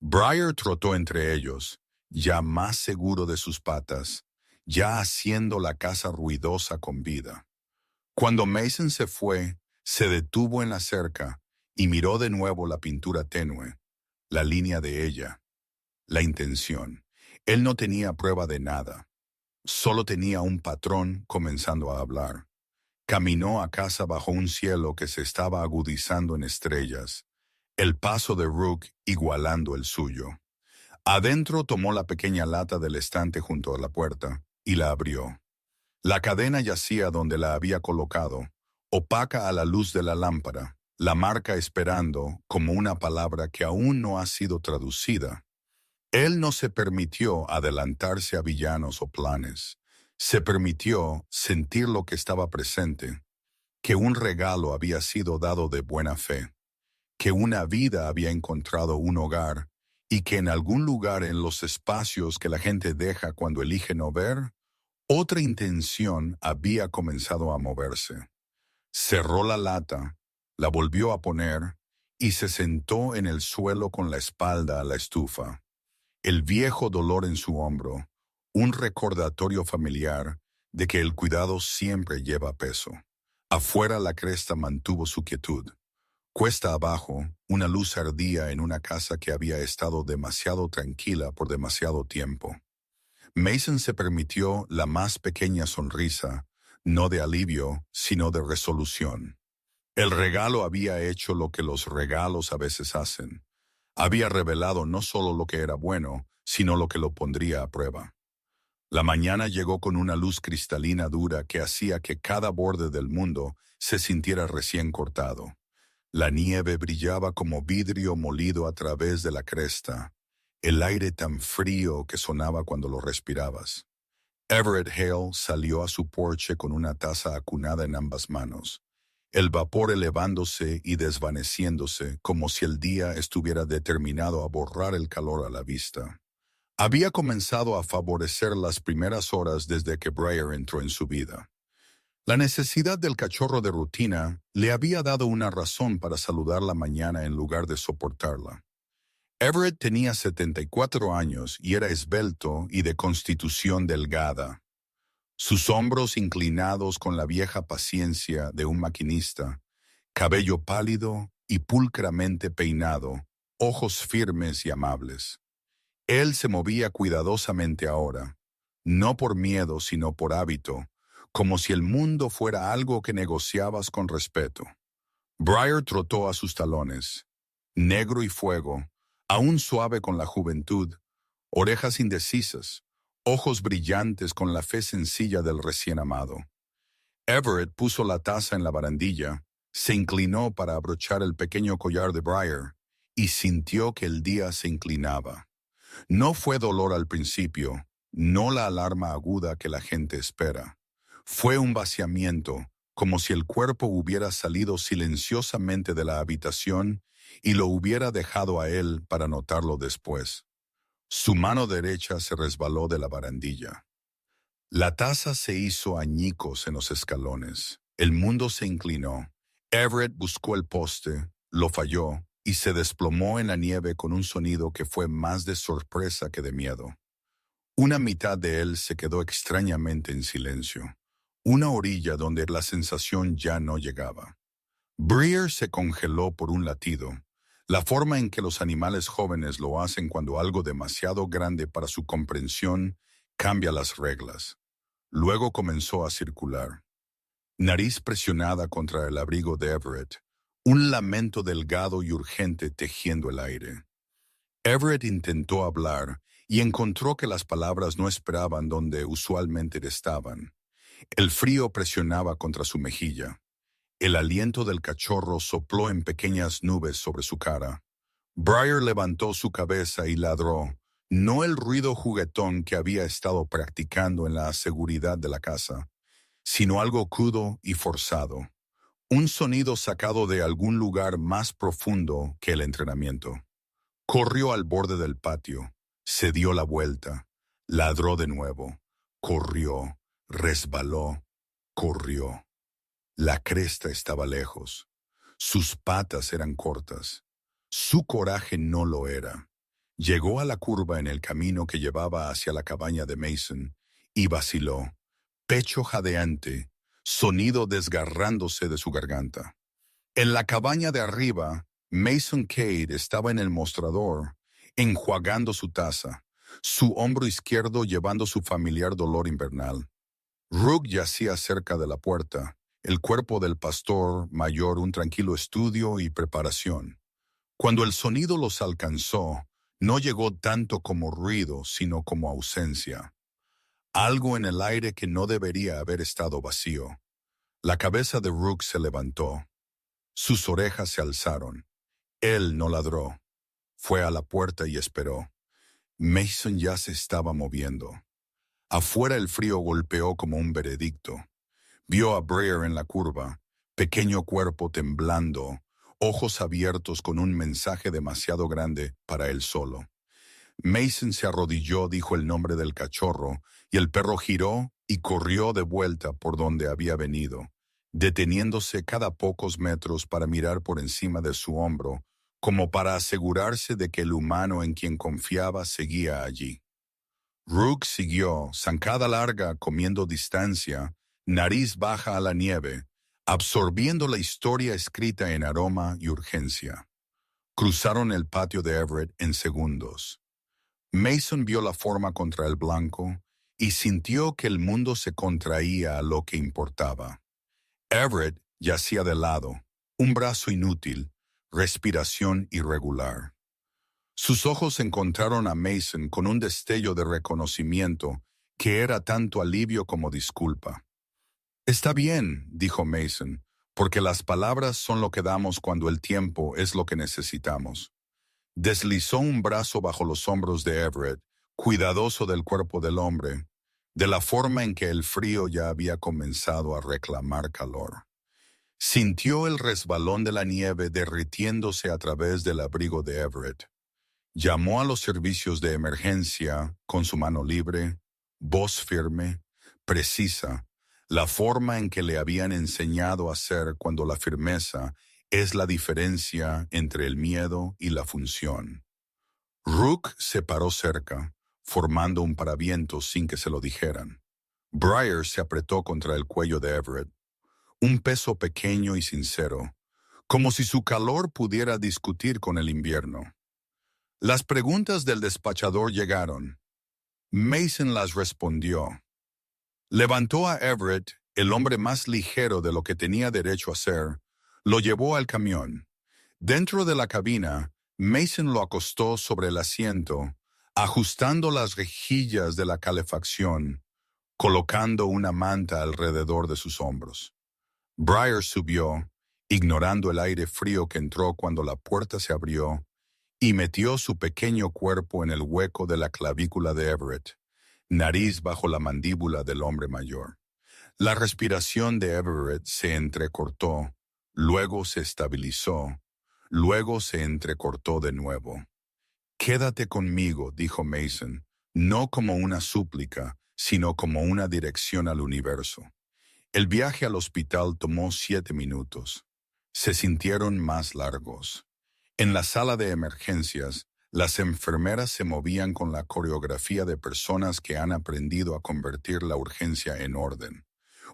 Briar trotó entre ellos, ya más seguro de sus patas, ya haciendo la casa ruidosa con vida. Cuando Mason se fue, se detuvo en la cerca y miró de nuevo la pintura tenue, la línea de ella, la intención. Él no tenía prueba de nada, solo tenía un patrón comenzando a hablar. Caminó a casa bajo un cielo que se estaba agudizando en estrellas, el paso de Rook igualando el suyo. Adentro tomó la pequeña lata del estante junto a la puerta y la abrió. La cadena yacía donde la había colocado, opaca a la luz de la lámpara, la marca esperando como una palabra que aún no ha sido traducida. Él no se permitió adelantarse a villanos o planes. Se permitió sentir lo que estaba presente, que un regalo había sido dado de buena fe, que una vida había encontrado un hogar y que en algún lugar en los espacios que la gente deja cuando elige no ver, otra intención había comenzado a moverse. Cerró la lata, la volvió a poner y se sentó en el suelo con la espalda a la estufa. El viejo dolor en su hombro, un recordatorio familiar de que el cuidado siempre lleva peso. Afuera la cresta mantuvo su quietud. Cuesta abajo, una luz ardía en una casa que había estado demasiado tranquila por demasiado tiempo. Mason se permitió la más pequeña sonrisa, no de alivio, sino de resolución. El regalo había hecho lo que los regalos a veces hacen. Había revelado no solo lo que era bueno, sino lo que lo pondría a prueba. La mañana llegó con una luz cristalina dura que hacía que cada borde del mundo se sintiera recién cortado. La nieve brillaba como vidrio molido a través de la cresta, el aire tan frío que sonaba cuando lo respirabas. Everett Hale salió a su porche con una taza acunada en ambas manos, el vapor elevándose y desvaneciéndose como si el día estuviera determinado a borrar el calor a la vista. Había comenzado a favorecer las primeras horas desde que Briar entró en su vida. La necesidad del cachorro de rutina le había dado una razón para saludar la mañana en lugar de soportarla. Everett tenía 74 años y era esbelto y de constitución delgada. Sus hombros inclinados con la vieja paciencia de un maquinista, cabello pálido y pulcramente peinado, ojos firmes y amables. Él se movía cuidadosamente ahora, no por miedo sino por hábito, como si el mundo fuera algo que negociabas con respeto. Briar trotó a sus talones, negro y fuego, aún suave con la juventud, orejas indecisas, ojos brillantes con la fe sencilla del recién amado. Everett puso la taza en la barandilla, se inclinó para abrochar el pequeño collar de Briar y sintió que el día se inclinaba. No fue dolor al principio, no la alarma aguda que la gente espera. Fue un vaciamiento, como si el cuerpo hubiera salido silenciosamente de la habitación y lo hubiera dejado a él para notarlo después. Su mano derecha se resbaló de la barandilla. La taza se hizo añicos en los escalones. El mundo se inclinó. Everett buscó el poste, lo falló y se desplomó en la nieve con un sonido que fue más de sorpresa que de miedo. Una mitad de él se quedó extrañamente en silencio, una orilla donde la sensación ya no llegaba. Briar se congeló por un latido, la forma en que los animales jóvenes lo hacen cuando algo demasiado grande para su comprensión cambia las reglas. Luego comenzó a circular. Nariz presionada contra el abrigo de Everett, un lamento delgado y urgente tejiendo el aire. Everett intentó hablar y encontró que las palabras no esperaban donde usualmente estaban. El frío presionaba contra su mejilla. El aliento del cachorro sopló en pequeñas nubes sobre su cara. Briar levantó su cabeza y ladró, no el ruido juguetón que había estado practicando en la seguridad de la casa, sino algo crudo y forzado, un sonido sacado de algún lugar más profundo que el entrenamiento. Corrió al borde del patio, se dio la vuelta, ladró de nuevo, corrió, resbaló, corrió. La cresta estaba lejos. Sus patas eran cortas. Su coraje no lo era. Llegó a la curva en el camino que llevaba hacia la cabaña de Mason y vaciló, pecho jadeante, sonido desgarrándose de su garganta. En la cabaña de arriba, Mason Cade estaba en el mostrador, enjuagando su taza, su hombro izquierdo llevando su familiar dolor invernal. Rook yacía cerca de la puerta, el cuerpo del pastor mayor un tranquilo estudio y preparación. Cuando el sonido los alcanzó, no llegó tanto como ruido, sino como ausencia. Algo en el aire que no debería haber estado vacío. La cabeza de Rook se levantó. Sus orejas se alzaron. Él no ladró. Fue a la puerta y esperó. Mason ya se estaba moviendo. Afuera el frío golpeó como un veredicto. Vio a Breer en la curva, pequeño cuerpo temblando, ojos abiertos con un mensaje demasiado grande para él solo. Mason se arrodilló, dijo el nombre del cachorro, y el perro giró y corrió de vuelta por donde había venido, deteniéndose cada pocos metros para mirar por encima de su hombro, como para asegurarse de que el humano en quien confiaba seguía allí. Rook siguió, zancada larga, comiendo distancia, nariz baja a la nieve, absorbiendo la historia escrita en aroma y urgencia. Cruzaron el patio de Everett en segundos. Mason vio la forma contra el blanco y sintió que el mundo se contraía a lo que importaba. Everett yacía de lado, un brazo inútil, respiración irregular. Sus ojos encontraron a Mason con un destello de reconocimiento que era tanto alivio como disculpa. «Está bien», dijo Mason, «porque las palabras son lo que damos cuando el tiempo es lo que necesitamos». Deslizó un brazo bajo los hombros de Everett, cuidadoso del cuerpo del hombre, de la forma en que el frío ya había comenzado a reclamar calor. Sintió el resbalón de la nieve derritiéndose a través del abrigo de Everett. Llamó a los servicios de emergencia con su mano libre, voz firme, precisa, la forma en que le habían enseñado a hacer cuando la firmeza es la diferencia entre el miedo y la función. Rook se paró cerca, formando un paravientos sin que se lo dijeran. Breer se apretó contra el cuello de Everett, un peso pequeño y sincero, como si su calor pudiera discutir con el invierno. Las preguntas del despachador llegaron. Mason las respondió. Levantó a Everett, el hombre más ligero de lo que tenía derecho a ser, lo llevó al camión. Dentro de la cabina, Mason lo acostó sobre el asiento, ajustando las rejillas de la calefacción, colocando una manta alrededor de sus hombros. Breer subió, ignorando el aire frío que entró cuando la puerta se abrió, y metió su pequeño cuerpo en el hueco de la clavícula de Everett, nariz bajo la mandíbula del hombre mayor. La respiración de Everett se entrecortó, luego se estabilizó, luego se entrecortó de nuevo. «Quédate conmigo», dijo Mason, no como una súplica, sino como una dirección al universo. El viaje al hospital tomó 7 minutos. Se sintieron más largos. En la sala de emergencias, las enfermeras se movían con la coreografía de personas que han aprendido a convertir la urgencia en orden.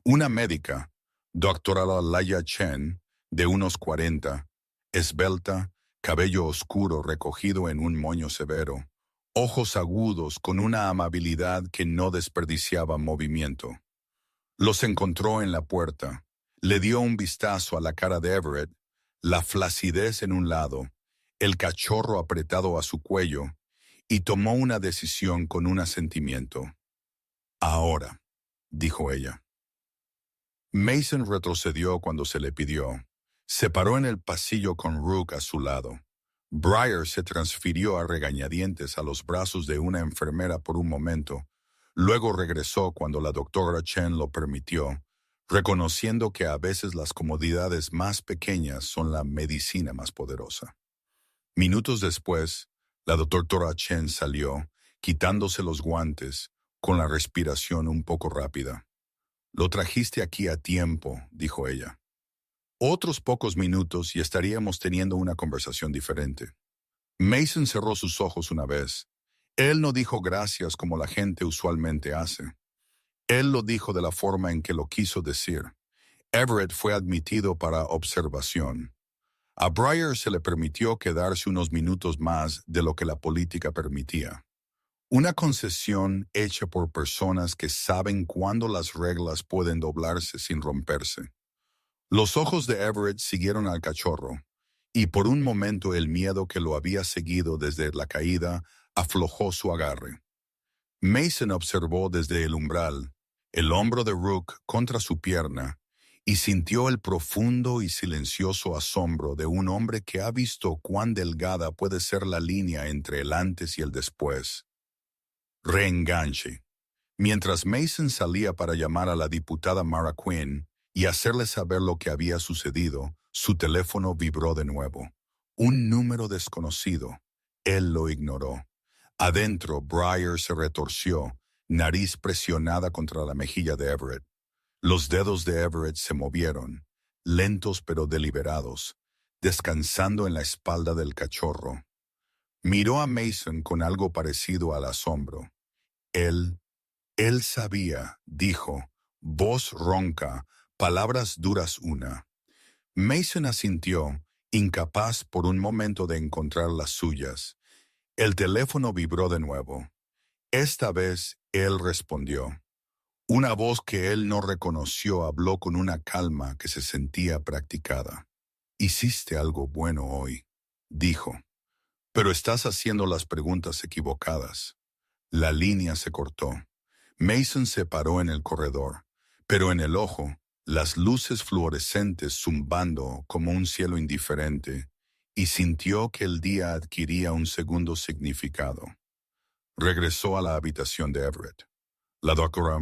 Una médica, doctora Laya Chen, de unos 40, esbelta, cabello oscuro recogido en un moño severo, ojos agudos con una amabilidad que no desperdiciaba movimiento. Los encontró en la puerta, le dio un vistazo a la cara de Everett, la flacidez en un lado, el cachorro apretado a su cuello, y tomó una decisión con un asentimiento. «Ahora», dijo ella. Mason retrocedió cuando se le pidió. Se paró en el pasillo con Rook a su lado. Breer se transfirió a regañadientes a los brazos de una enfermera por un momento. Luego regresó cuando la doctora Chen lo permitió, reconociendo que a veces las comodidades más pequeñas son la medicina más poderosa. Minutos después, la doctora Chen salió, quitándose los guantes, con la respiración un poco rápida. «Lo trajiste aquí a tiempo», dijo ella. Otros pocos minutos y estaríamos teniendo una conversación diferente. Mason cerró sus ojos una vez. Él no dijo gracias como la gente usualmente hace. Él lo dijo de la forma en que lo quiso decir. Everett fue admitido para observación. A Breer se le permitió quedarse unos minutos más de lo que la política permitía. Una concesión hecha por personas que saben cuándo las reglas pueden doblarse sin romperse. Los ojos de Everett siguieron al cachorro, y por un momento el miedo que lo había seguido desde la caída aflojó su agarre. Mason observó desde el umbral, el hombro de Rook contra su pierna, y sintió el profundo y silencioso asombro de un hombre que ha visto cuán delgada puede ser la línea entre el antes y el después. Reenganche. Mientras Mason salía para llamar a la diputada Mara Quinn y hacerle saber lo que había sucedido, su teléfono vibró de nuevo. Un número desconocido. Él lo ignoró. Adentro, Breyer se retorció, nariz presionada contra la mejilla de Everett. Los dedos de Everett se movieron, lentos pero deliberados, descansando en la espalda del cachorro. Miró a Mason con algo parecido al asombro. Él sabía, dijo, voz ronca, palabras duras una. Mason asintió, incapaz por un momento de encontrar las suyas. El teléfono vibró de nuevo. Esta vez él respondió. Una voz que él no reconoció habló con una calma que se sentía practicada. Hiciste algo bueno hoy, dijo, pero estás haciendo las preguntas equivocadas. La línea se cortó. Mason se paró en el corredor, pero en el ojo, las luces fluorescentes zumbando como un cielo indiferente, y sintió que el día adquiría un segundo significado. Regresó a la habitación de Everett. La doctora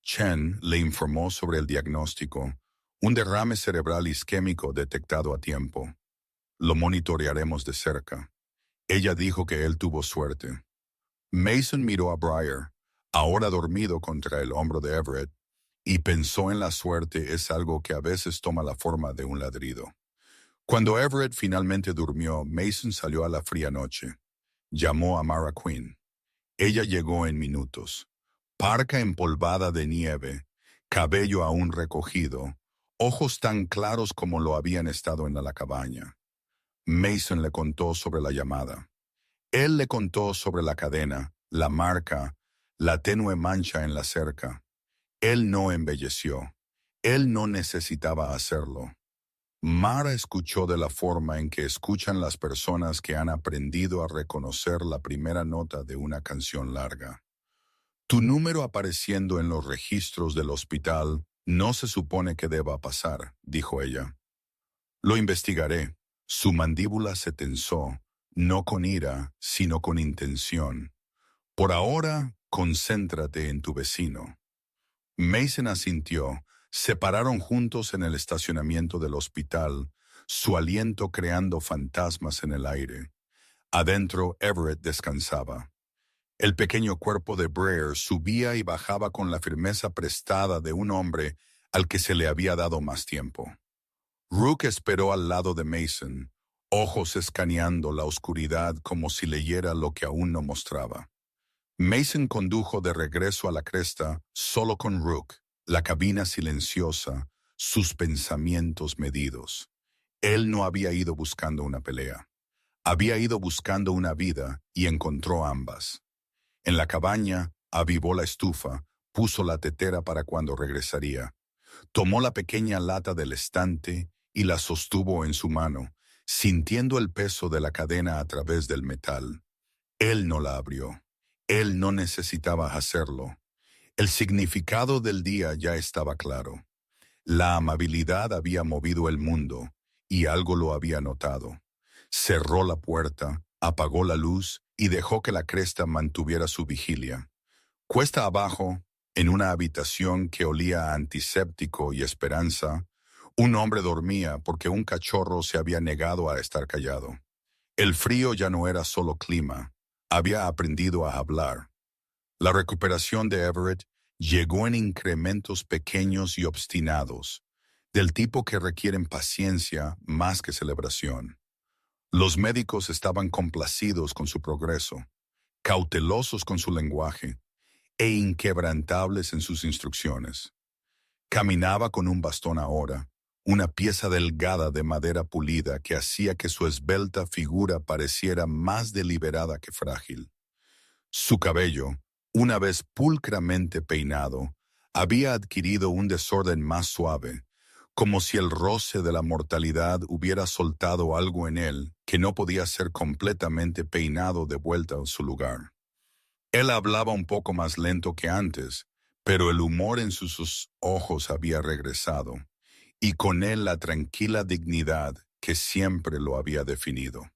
Chen le informó sobre el diagnóstico, un derrame cerebral isquémico detectado a tiempo. Lo monitorearemos de cerca. Ella dijo que él tuvo suerte. Mason miró a Breyer, ahora dormido contra el hombro de Everett, y pensó en la suerte es algo que a veces toma la forma de un ladrido. Cuando Everett finalmente durmió, Mason salió a la fría noche. Llamó a Mara Quinn. Ella llegó en minutos. Parca empolvada de nieve, cabello aún recogido, ojos tan claros como lo habían estado en la cabaña. Mason le contó sobre la llamada. Él le contó sobre la cadena, la marca, la tenue mancha en la cerca. Él no embelleció. Él no necesitaba hacerlo. Mara escuchó de la forma en que escuchan las personas que han aprendido a reconocer la primera nota de una canción larga. Tu número apareciendo en los registros del hospital no se supone que deba pasar, dijo ella. Lo investigaré. Su mandíbula se tensó, no con ira, sino con intención. Por ahora, concéntrate en tu vecino. Mason asintió. Se pararon juntos en el estacionamiento del hospital, su aliento creando fantasmas en el aire. Adentro, Everett descansaba. El pequeño cuerpo de Breyer subía y bajaba con la firmeza prestada de un hombre al que se le había dado más tiempo. Rook esperó al lado de Mason, ojos escaneando la oscuridad como si leyera lo que aún no mostraba. Mason condujo de regreso a la cresta solo con Rook, la cabina silenciosa, sus pensamientos medidos. Él no había ido buscando una pelea. Había ido buscando una vida y encontró ambas. En la cabaña, avivó la estufa, puso la tetera para cuando regresaría. Tomó la pequeña lata del estante y la sostuvo en su mano, sintiendo el peso de la cadena a través del metal. Él no la abrió. Él no necesitaba hacerlo. El significado del día ya estaba claro. La amabilidad había movido el mundo, y algo lo había notado. Cerró la puerta, apagó la luz y dejó que la cresta mantuviera su vigilia. Cuesta abajo, en una habitación que olía a antiséptico y esperanza, un hombre dormía porque un cachorro se había negado a estar callado. El frío ya no era solo clima, había aprendido a hablar. La recuperación de Everett llegó en incrementos pequeños y obstinados, del tipo que requieren paciencia más que celebración. Los médicos estaban complacidos con su progreso, cautelosos con su lenguaje e inquebrantables en sus instrucciones. Caminaba con un bastón ahora, una pieza delgada de madera pulida que hacía que su esbelta figura pareciera más deliberada que frágil. Su cabello, una vez pulcramente peinado, había adquirido un desorden más suave, como si el roce de la mortalidad hubiera soltado algo en él que no podía ser completamente peinado de vuelta a su lugar. Él hablaba un poco más lento que antes, pero el humor en sus ojos había regresado, y con él la tranquila dignidad que siempre lo había definido.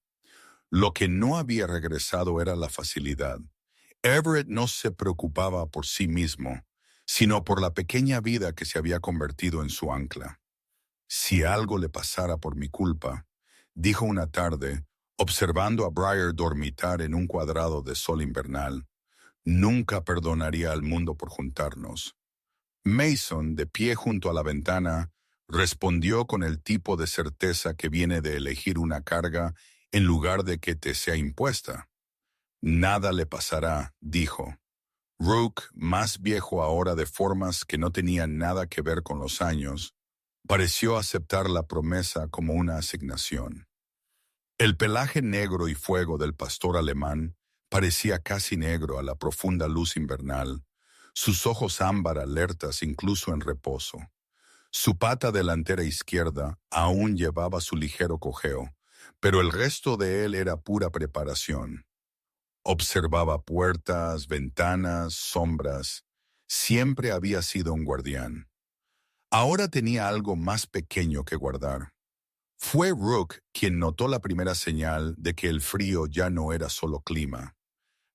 Lo que no había regresado era la facilidad. Everett no se preocupaba por sí mismo, sino por la pequeña vida que se había convertido en su ancla. Si algo le pasara por mi culpa, dijo una tarde, observando a Briar dormitar en un cuadrado de sol invernal, nunca perdonaría al mundo por juntarnos. Mason, de pie junto a la ventana, respondió con el tipo de certeza que viene de elegir una carga en lugar de que te sea impuesta. Nada le pasará, dijo. Rook, más viejo ahora de formas que no tenían nada que ver con los años, pareció aceptar la promesa como una asignación. El pelaje negro y fuego del pastor alemán parecía casi negro a la profunda luz invernal, sus ojos ámbar alertas incluso en reposo. Su pata delantera izquierda aún llevaba su ligero cojeo, pero el resto de él era pura preparación. Observaba puertas, ventanas, sombras. Siempre había sido un guardián. Ahora tenía algo más pequeño que guardar. Fue Rook quien notó la primera señal de que el frío ya no era solo clima.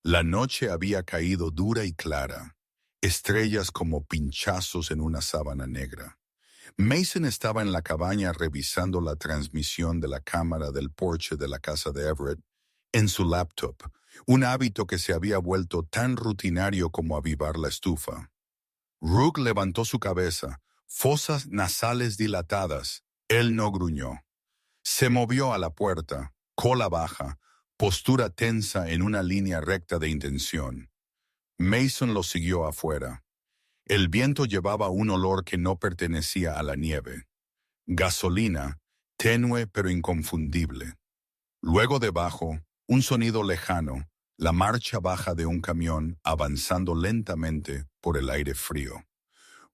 La noche había caído dura y clara, estrellas como pinchazos en una sábana negra. Mason estaba en la cabaña revisando la transmisión de la cámara del porche de la casa de Everett en su laptop, un hábito que se había vuelto tan rutinario como avivar la estufa. Rook levantó su cabeza, fosas nasales dilatadas. Él no gruñó. Se movió a la puerta, cola baja, postura tensa en una línea recta de intención. Mason lo siguió afuera. El viento llevaba un olor que no pertenecía a la nieve. Gasolina, tenue pero inconfundible. Luego debajo, un sonido lejano, la marcha baja de un camión avanzando lentamente por el aire frío.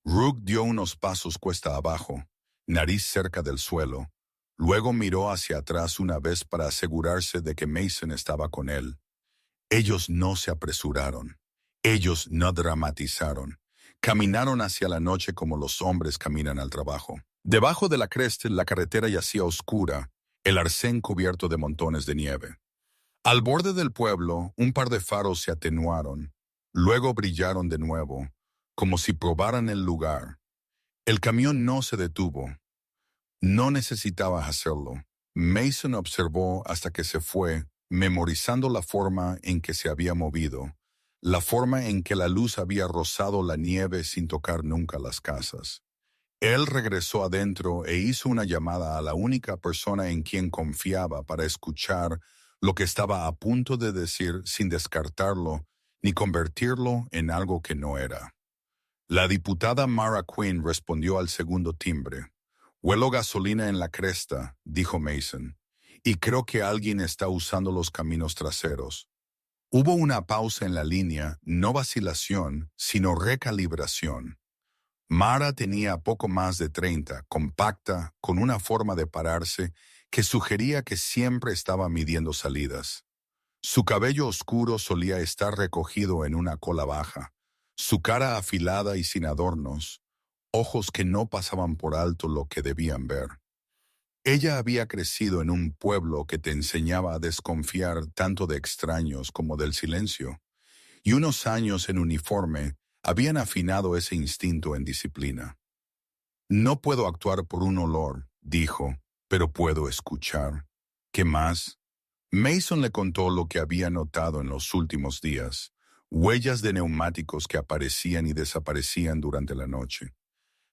Rook dio unos pasos cuesta abajo, nariz cerca del suelo. Luego miró hacia atrás una vez para asegurarse de que Mason estaba con él. Ellos no se apresuraron. Ellos no dramatizaron. Caminaron hacia la noche como los hombres caminan al trabajo. Debajo de la cresta la carretera yacía oscura, el arcén cubierto de montones de nieve. Al borde del pueblo, un par de faros se atenuaron, luego brillaron de nuevo, como si probaran el lugar. El camión no se detuvo. No necesitaba hacerlo. Mason observó hasta que se fue, memorizando la forma en que se había movido, la forma en que la luz había rozado la nieve sin tocar nunca las casas. Él regresó adentro e hizo una llamada a la única persona en quien confiaba para escuchar lo que estaba a punto de decir sin descartarlo ni convertirlo en algo que no era. La diputada Mara Quinn respondió al segundo timbre. «Huelo gasolina en la cresta», dijo Mason, «y creo que alguien está usando los caminos traseros». Hubo una pausa en la línea, no vacilación, sino recalibración. Mara tenía poco más de 30, compacta, con una forma de pararse que sugería que siempre estaba midiendo salidas. Su cabello oscuro solía estar recogido en una cola baja, su cara afilada y sin adornos, ojos que no pasaban por alto lo que debían ver. Ella había crecido en un pueblo que te enseñaba a desconfiar tanto de extraños como del silencio, y unos años en uniforme habían afinado ese instinto en disciplina. «No puedo actuar por un olor», dijo, «pero puedo escuchar». «¿Qué más?». Mason le contó lo que había notado en los últimos días, huellas de neumáticos que aparecían y desaparecían durante la noche.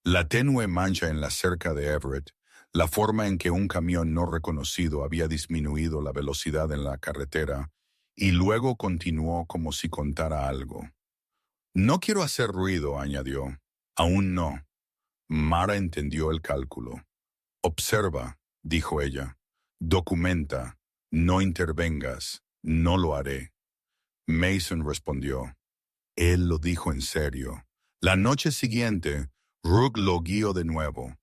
La tenue mancha en la cerca de Everett, la forma en que un camión no reconocido había disminuido la velocidad en la carretera, y luego continuó como si contara algo. «No quiero hacer ruido», añadió. «Aún no». Mara entendió el cálculo. «Observa», dijo ella. «Documenta. No intervengas. No lo haré». Mason respondió. Él lo dijo en serio. La noche siguiente, Rook lo guió de nuevo.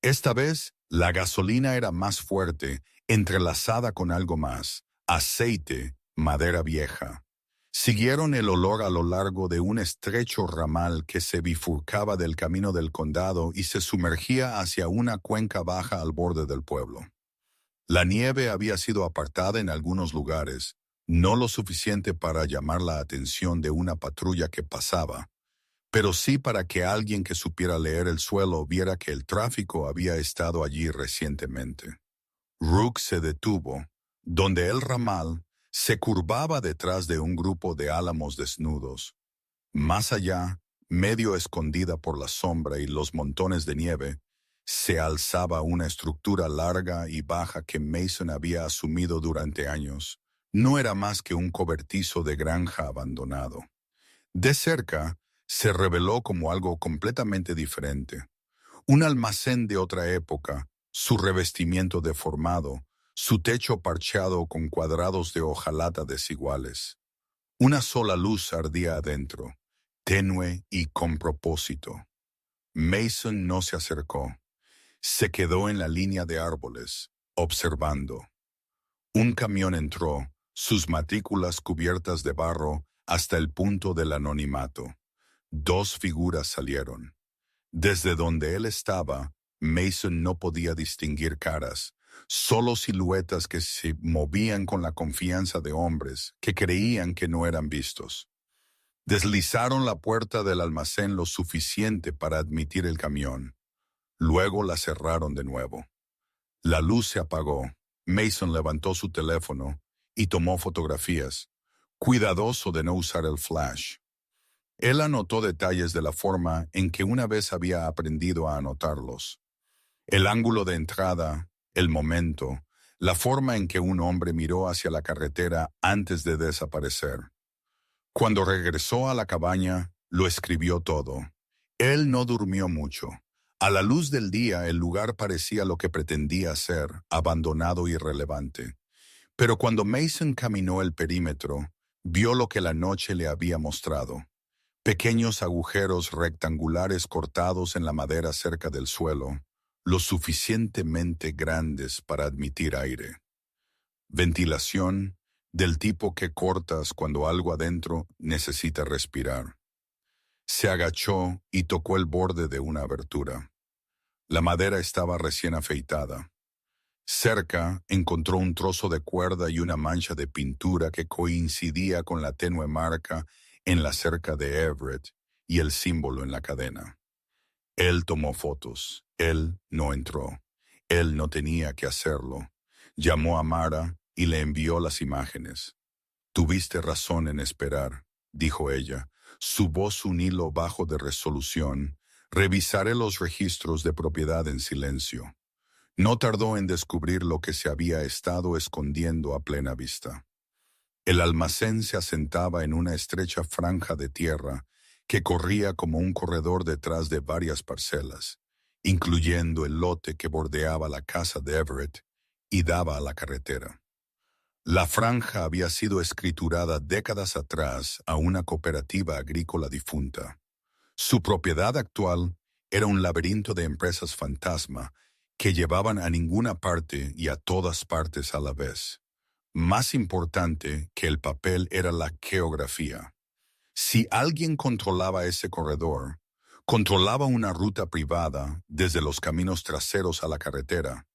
Esta vez, la gasolina era más fuerte, entrelazada con algo más, aceite, madera vieja. Siguieron el olor a lo largo de un estrecho ramal que se bifurcaba del camino del condado y se sumergía hacia una cuenca baja al borde del pueblo. La nieve había sido apartada en algunos lugares, No lo suficiente para llamar la atención de una patrulla que pasaba, pero sí para que alguien que supiera leer el suelo viera que el tráfico había estado allí recientemente. Rook se detuvo, donde el ramal se curvaba detrás de un grupo de álamos desnudos. Más allá, medio escondida por la sombra y los montones de nieve, se alzaba una estructura larga y baja que Mason había asumido durante años. No era más que un cobertizo de granja abandonado. De cerca, se reveló como algo completamente diferente. Un almacén de otra época, su revestimiento deformado, su techo parcheado con cuadrados de hojalata desiguales. Una sola luz ardía adentro, tenue y con propósito. Mason no se acercó. Se quedó en la línea de árboles, observando. Un camión entró, sus matrículas cubiertas de barro hasta el punto del anonimato. Dos figuras salieron. Desde donde él estaba, Mason no podía distinguir caras, solo siluetas que se movían con la confianza de hombres que creían que no eran vistos. Deslizaron la puerta del almacén lo suficiente para admitir el camión. Luego la cerraron de nuevo. La luz se apagó. Mason levantó su teléfono y tomó fotografías, cuidadoso de no usar el flash. Él anotó detalles de la forma en que una vez había aprendido a anotarlos. El ángulo de entrada, el momento, la forma en que un hombre miró hacia la carretera antes de desaparecer. Cuando regresó a la cabaña, lo escribió todo. Él no durmió mucho. A la luz del día, el lugar parecía lo que pretendía ser, abandonado y irrelevante. Pero cuando Mason caminó el perímetro, vio lo que la noche le había mostrado. Pequeños agujeros rectangulares cortados en la madera cerca del suelo, lo suficientemente grandes para admitir aire. Ventilación del tipo que cortas cuando algo adentro necesita respirar. Se agachó y tocó el borde de una abertura. La madera estaba recién afeitada. Cerca encontró un trozo de cuerda y una mancha de pintura que coincidía con la tenue marca en la cerca de Everett y el símbolo en la cadena. Él tomó fotos. Él no entró. Él no tenía que hacerlo. Llamó a Mara y le envió las imágenes. «Tuviste razón en esperar», dijo ella, su voz un hilo bajo de resolución. «Revisaré los registros de propiedad en silencio». No tardó en descubrir lo que se había estado escondiendo a plena vista. El almacén se asentaba en una estrecha franja de tierra que corría como un corredor detrás de varias parcelas, incluyendo el lote que bordeaba la casa de Everett y daba a la carretera. La franja había sido escriturada décadas atrás a una cooperativa agrícola difunta. Su propiedad actual era un laberinto de empresas fantasma que llevaban a ninguna parte y a todas partes a la vez. Más importante que el papel era la geografía. Si alguien controlaba ese corredor, controlaba una ruta privada desde los caminos traseros a la carretera,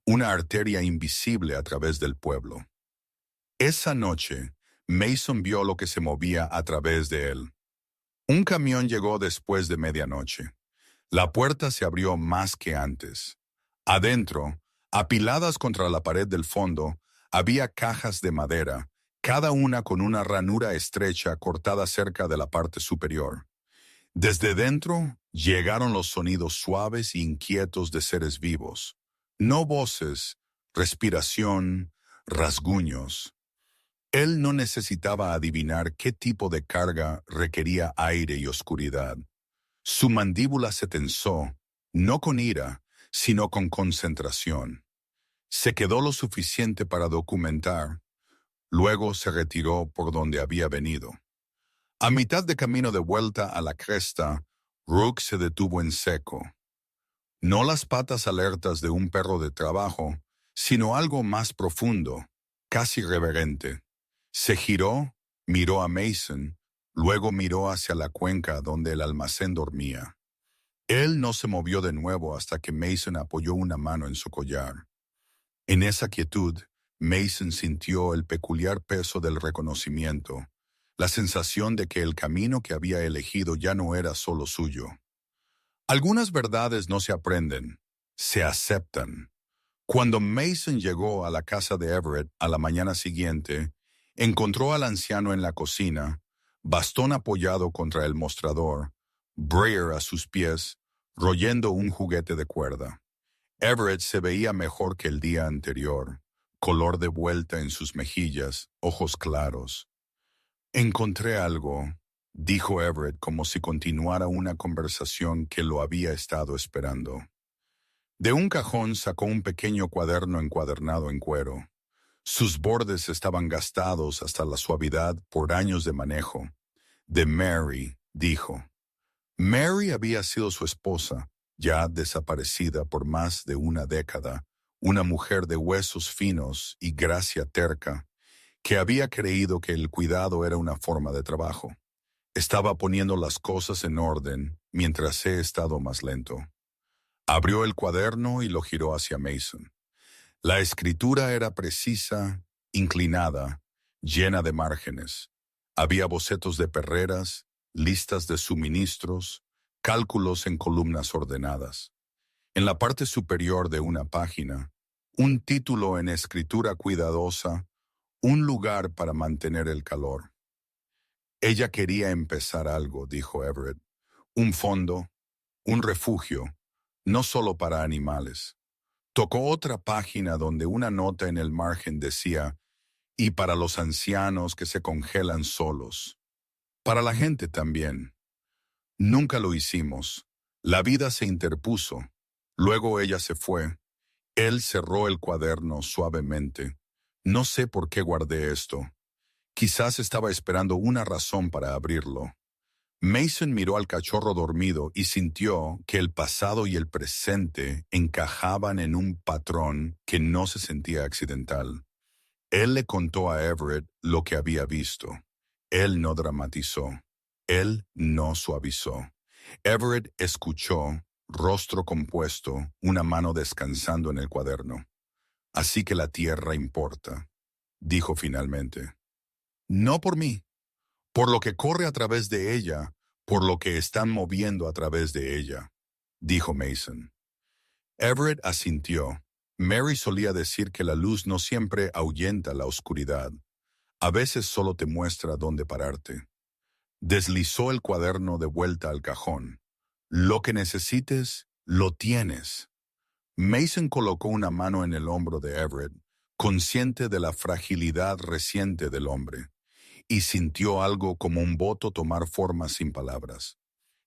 una arteria invisible a través del pueblo. Esa noche, Mason vio lo que se movía a través de él. Un camión llegó después de medianoche. La puerta se abrió más que antes. Adentro, apiladas contra la pared del fondo, había cajas de madera, cada una con una ranura estrecha cortada cerca de la parte superior. Desde dentro llegaron los sonidos suaves e inquietos de seres vivos. No voces, respiración, rasguños. Él no necesitaba adivinar qué tipo de carga requería aire y oscuridad. Su mandíbula se tensó, no con ira, sino con concentración. Se quedó lo suficiente para documentar, luego se retiró por donde había venido. A mitad de camino de vuelta a la cresta, Rook se detuvo en seco. No las patas alertas de un perro de trabajo, sino algo más profundo, casi reverente. Se giró, miró a Mason, luego miró hacia la cuenca donde el almacén dormía. Él no se movió de nuevo hasta que Mason apoyó una mano en su collar. En esa quietud, Mason sintió el peculiar peso del reconocimiento, la sensación de que el camino que había elegido ya no era solo suyo. Algunas verdades no se aprenden, se aceptan. Cuando Mason llegó a la casa de Everett a la mañana siguiente, encontró al anciano en la cocina, bastón apoyado contra el mostrador, Breer a sus pies, royendo un juguete de cuerda. Everett se veía mejor que el día anterior, color de vuelta en sus mejillas, ojos claros. Encontré algo, dijo Everett como si continuara una conversación que lo había estado esperando. De un cajón sacó un pequeño cuaderno encuadernado en cuero. Sus bordes estaban gastados hasta la suavidad por años de manejo. De Mary, dijo. Mary había sido su esposa, ya desaparecida por más de una década, una mujer de huesos finos y gracia terca, que había creído que el cuidado era una forma de trabajo. Estaba poniendo las cosas en orden mientras he estado más lento. Abrió el cuaderno y lo giró hacia Mason. La escritura era precisa, inclinada, llena de márgenes. Había bocetos de perreras, listas de suministros, cálculos en columnas ordenadas. En la parte superior de una página, un título en escritura cuidadosa, un lugar para mantener el calor. Ella quería empezar algo, dijo Everett. Un fondo, un refugio, no solo para animales. Tocó otra página donde una nota en el margen decía, y para los ancianos que se congelan solos. Para la gente también. Nunca lo hicimos. La vida se interpuso. Luego ella se fue. Él cerró el cuaderno suavemente. No sé por qué guardé esto. Quizás estaba esperando una razón para abrirlo. Mason miró al cachorro dormido y sintió que el pasado y el presente encajaban en un patrón que no se sentía accidental. Él le contó a Everett lo que había visto. Él no dramatizó. Él no suavizó. Everett escuchó, rostro compuesto, una mano descansando en el cuaderno. Así que la tierra importa, dijo finalmente. No por mí. Por lo que corre a través de ella, por lo que están moviendo a través de ella, dijo Mason. Everett asintió. Mary solía decir que la luz no siempre ahuyenta la oscuridad. A veces solo te muestra dónde pararte. Deslizó el cuaderno de vuelta al cajón. Lo que necesites, lo tienes. Mason colocó una mano en el hombro de Everett, consciente de la fragilidad reciente del hombre, y sintió algo como un voto tomar forma sin palabras.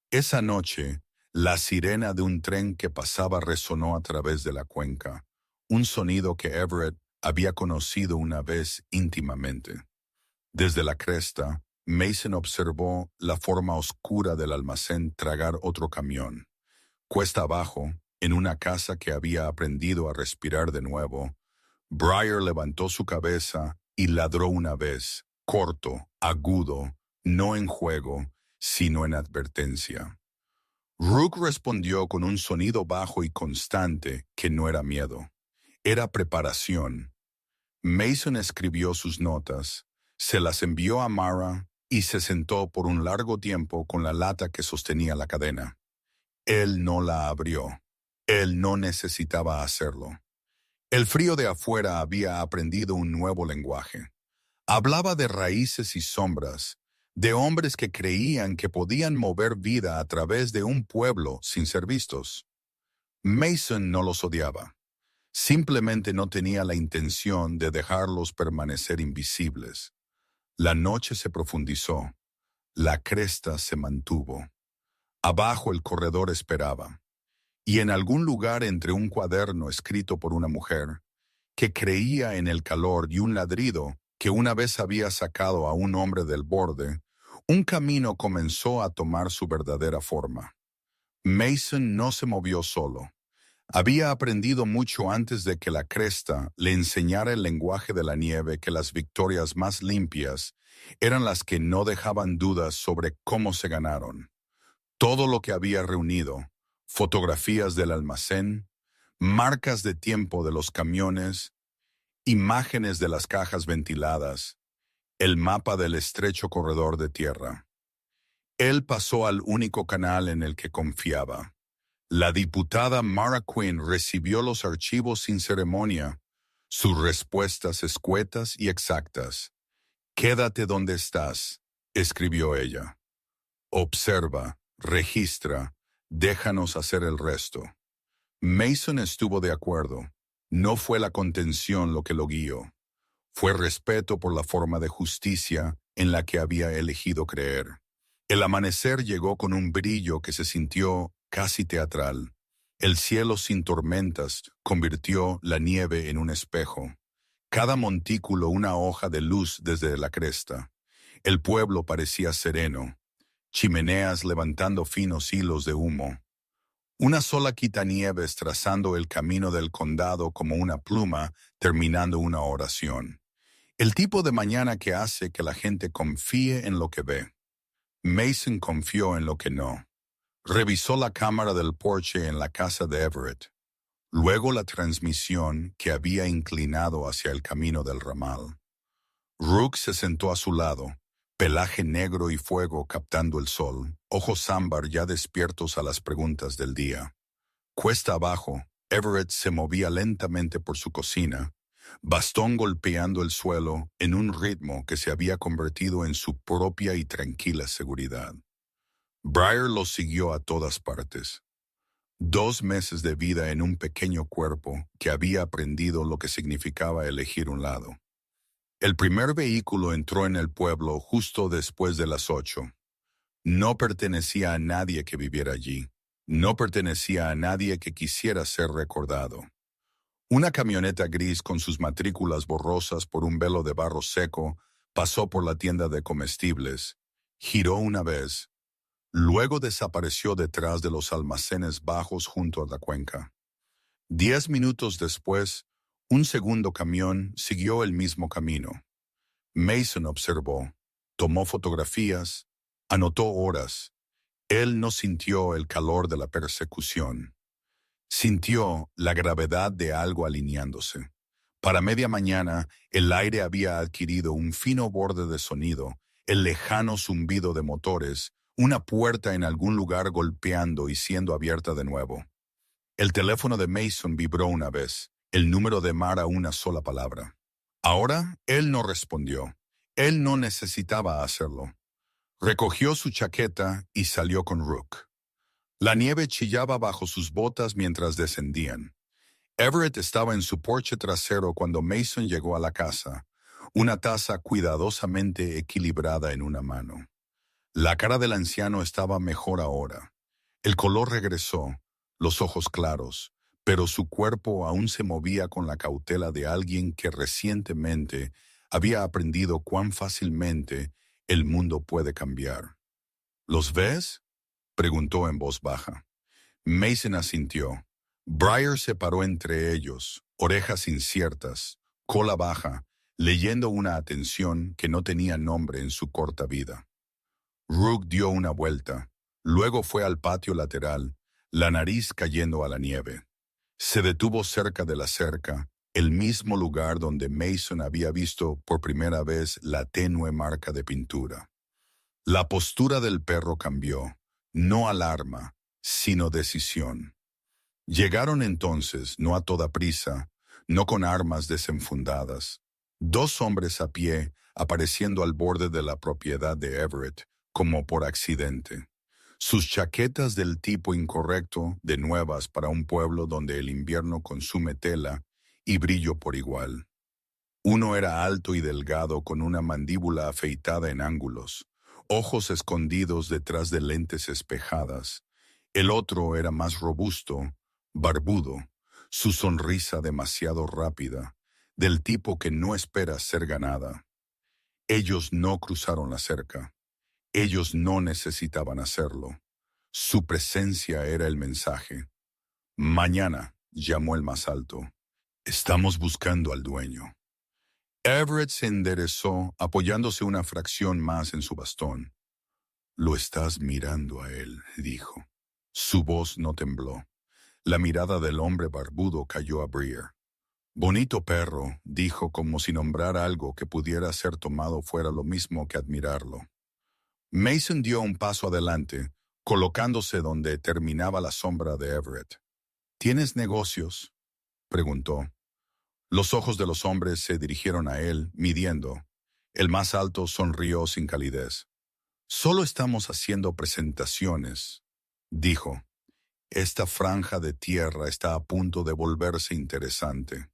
Esa noche, la sirena de un tren que pasaba resonó a través de la cuenca, un sonido que Everett había conocido una vez íntimamente. Desde la cresta, Mason observó la forma oscura del almacén tragar otro camión. Cuesta abajo, en una casa que había aprendido a respirar de nuevo, Breer levantó su cabeza y ladró una vez, corto, agudo, no en juego, sino en advertencia. Rook respondió con un sonido bajo y constante que no era miedo. Era preparación. Mason escribió sus notas, se las envió a Mara y se sentó por un largo tiempo con la lata que sostenía la cadena. Él no la abrió. Él no necesitaba hacerlo. El frío de afuera había aprendido un nuevo lenguaje. Hablaba de raíces y sombras, de hombres que creían que podían mover vida a través de un pueblo sin ser vistos. Mason no los odiaba. Simplemente no tenía la intención de dejarlos permanecer invisibles. La noche se profundizó. La cresta se mantuvo. Abajo el corredor esperaba. Y en algún lugar entre un cuaderno escrito por una mujer, que creía en el calor y un ladrido que una vez había sacado a un hombre del borde, un camino comenzó a tomar su verdadera forma. Mason no se movió solo. Había aprendido mucho antes de que la cresta le enseñara el lenguaje de la nieve que las victorias más limpias eran las que no dejaban dudas sobre cómo se ganaron. Todo lo que había reunido, fotografías del almacén, marcas de tiempo de los camiones, imágenes de las cajas ventiladas, el mapa del estrecho corredor de tierra. Él pasó al único canal en el que confiaba. La diputada Mara Quinn recibió los archivos sin ceremonia, sus respuestas escuetas y exactas. «Quédate donde estás», escribió ella. «Observa, registra, déjanos hacer el resto». Mason estuvo de acuerdo. No fue la contención lo que lo guió. Fue respeto por la forma de justicia en la que había elegido creer. El amanecer llegó con un brillo que se sintió casi teatral. El cielo sin tormentas convirtió la nieve en un espejo. Cada montículo una hoja de luz desde la cresta. El pueblo parecía sereno, chimeneas levantando finos hilos de humo. Una sola quitanieves trazando el camino del condado como una pluma terminando una oración. El tipo de mañana que hace que la gente confíe en lo que ve. Mason confió en lo que no. Revisó la cámara del porche en la casa de Everett. Luego la transmisión que había inclinado hacia el camino del ramal. Rook se sentó a su lado, pelaje negro y fuego captando el sol, ojos ámbar ya despiertos a las preguntas del día. Cuesta abajo, Everett se movía lentamente por su cocina, bastón golpeando el suelo en un ritmo que se había convertido en su propia y tranquila seguridad. Briar lo siguió a todas partes. 2 meses de vida en un pequeño cuerpo que había aprendido lo que significaba elegir un lado. El primer vehículo entró en el pueblo justo después de las 8. No pertenecía a nadie que viviera allí. No pertenecía a nadie que quisiera ser recordado. Una camioneta gris con sus matrículas borrosas por un velo de barro seco pasó por la tienda de comestibles, giró una vez, luego desapareció detrás de los almacenes bajos junto a la cuenca. 10 minutos después, un segundo camión siguió el mismo camino. Mason observó, tomó fotografías, anotó horas. Él no sintió el calor de la persecución. Sintió la gravedad de algo alineándose. Para media mañana, el aire había adquirido un fino borde de sonido, el lejano zumbido de motores, una puerta en algún lugar golpeando y siendo abierta de nuevo. El teléfono de Mason vibró una vez, el número de Mara una sola palabra. Ahora, él no respondió. Él no necesitaba hacerlo. Recogió su chaqueta y salió con Rook. La nieve chillaba bajo sus botas mientras descendían. Everett estaba en su porche trasero cuando Mason llegó a la casa, una taza cuidadosamente equilibrada en una mano. La cara del anciano estaba mejor ahora. El color regresó, los ojos claros, pero su cuerpo aún se movía con la cautela de alguien que recientemente había aprendido cuán fácilmente el mundo puede cambiar. ¿Los ves?, preguntó en voz baja. Mason asintió. Briar se paró entre ellos, orejas inciertas, cola baja, leyendo una atención que no tenía nombre en su corta vida. Rook dio una vuelta, luego fue al patio lateral, la nariz cayendo a la nieve. Se detuvo cerca de la cerca, el mismo lugar donde Mason había visto por primera vez la tenue marca de pintura. La postura del perro cambió, no alarma, sino decisión. Llegaron entonces, no a toda prisa, no con armas desenfundadas. 2 hombres a pie, apareciendo al borde de la propiedad de Everett, como por accidente. Sus chaquetas del tipo incorrecto, de nuevas para un pueblo donde el invierno consume tela y brillo por igual. Uno era alto y delgado con una mandíbula afeitada en ángulos, ojos escondidos detrás de lentes espejadas. El otro era más robusto, barbudo, su sonrisa demasiado rápida, del tipo que no espera ser ganada. Ellos no cruzaron la cerca. Ellos no necesitaban hacerlo. Su presencia era el mensaje. «Mañana», llamó el más alto. «Estamos buscando al dueño». Everett se enderezó, apoyándose una fracción más en su bastón. «Lo estás mirando a él», dijo. Su voz no tembló. La mirada del hombre barbudo cayó a Briar. Bonito perro, dijo como si nombrar algo que pudiera ser tomado fuera lo mismo que admirarlo. Mason dio un paso adelante, colocándose donde terminaba la sombra de Everett. ¿Tienes negocios?, preguntó. Los ojos de los hombres se dirigieron a él, midiendo. El más alto sonrió sin calidez. Solo estamos haciendo presentaciones, dijo. Esta franja de tierra está a punto de volverse interesante.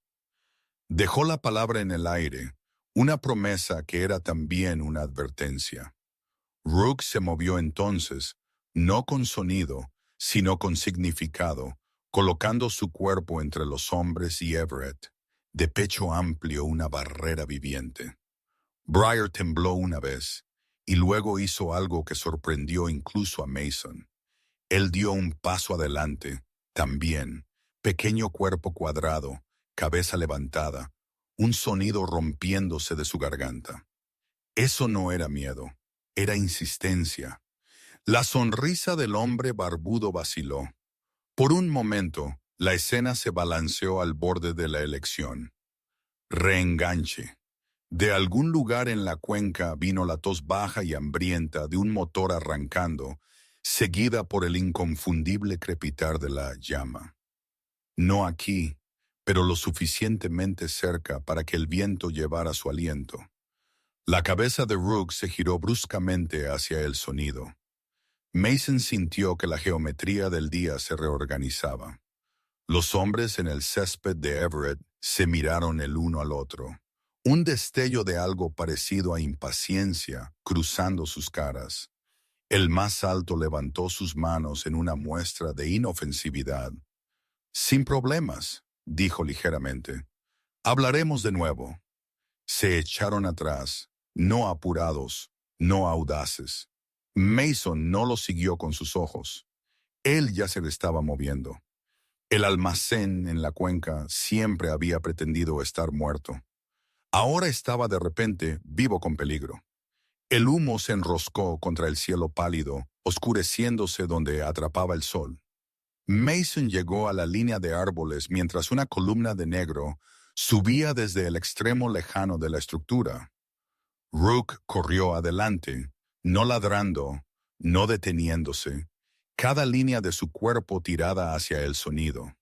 Dejó la palabra en el aire, una promesa que era también una advertencia. Rook se movió entonces, no con sonido, sino con significado, colocando su cuerpo entre los hombres y Everett, de pecho amplio una barrera viviente. Briar tembló una vez, y luego hizo algo que sorprendió incluso a Mason. Él dio un paso adelante, también, pequeño cuerpo cuadrado, cabeza levantada, un sonido rompiéndose de su garganta. Eso no era miedo, era insistencia. La sonrisa del hombre barbudo vaciló. Por un momento, la escena se balanceó al borde de la elección. Reenganche. De algún lugar en la cuenca vino la tos baja y hambrienta de un motor arrancando, seguida por el inconfundible crepitar de la llama. No aquí, pero lo suficientemente cerca para que el viento llevara su aliento. La cabeza de Rook se giró bruscamente hacia el sonido. Mason sintió que la geometría del día se reorganizaba. Los hombres en el césped de Everett se miraron el uno al otro. Un destello de algo parecido a impaciencia cruzando sus caras. El más alto levantó sus manos en una muestra de inofensividad. Sin problemas, dijo ligeramente. Hablaremos de nuevo. Se echaron atrás, no apurados, no audaces. Mason no lo siguió con sus ojos. Él ya se le estaba moviendo. El almacén en la cuenca siempre había pretendido estar muerto. Ahora estaba de repente vivo con peligro. El humo se enroscó contra el cielo pálido, oscureciéndose donde atrapaba el sol. Mason llegó a la línea de árboles mientras una columna de negro subía desde el extremo lejano de la estructura. Rook corrió adelante, no ladrando, no deteniéndose, cada línea de su cuerpo tirada hacia el sonido.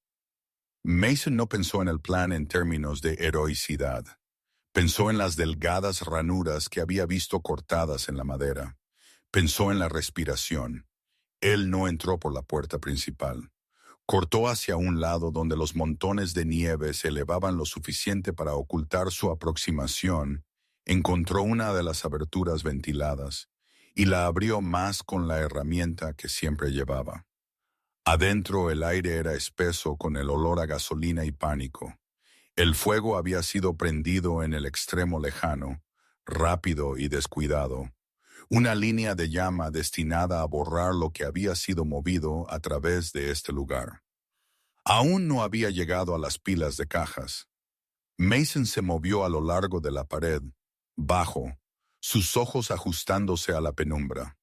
Mason no pensó en el plan en términos de heroicidad. Pensó en las delgadas ranuras que había visto cortadas en la madera. Pensó en la respiración. Él no entró por la puerta principal. Cortó hacia un lado donde los montones de nieve se elevaban lo suficiente para ocultar su aproximación. Encontró una de las aberturas ventiladas y la abrió más con la herramienta que siempre llevaba. Adentro el aire era espeso con el olor a gasolina y pánico. El fuego había sido prendido en el extremo lejano, rápido y descuidado. Una línea de llama destinada a borrar lo que había sido movido a través de este lugar. Aún no había llegado a las pilas de cajas. Mason se movió a lo largo de la pared, bajo, sus ojos ajustándose a la penumbra.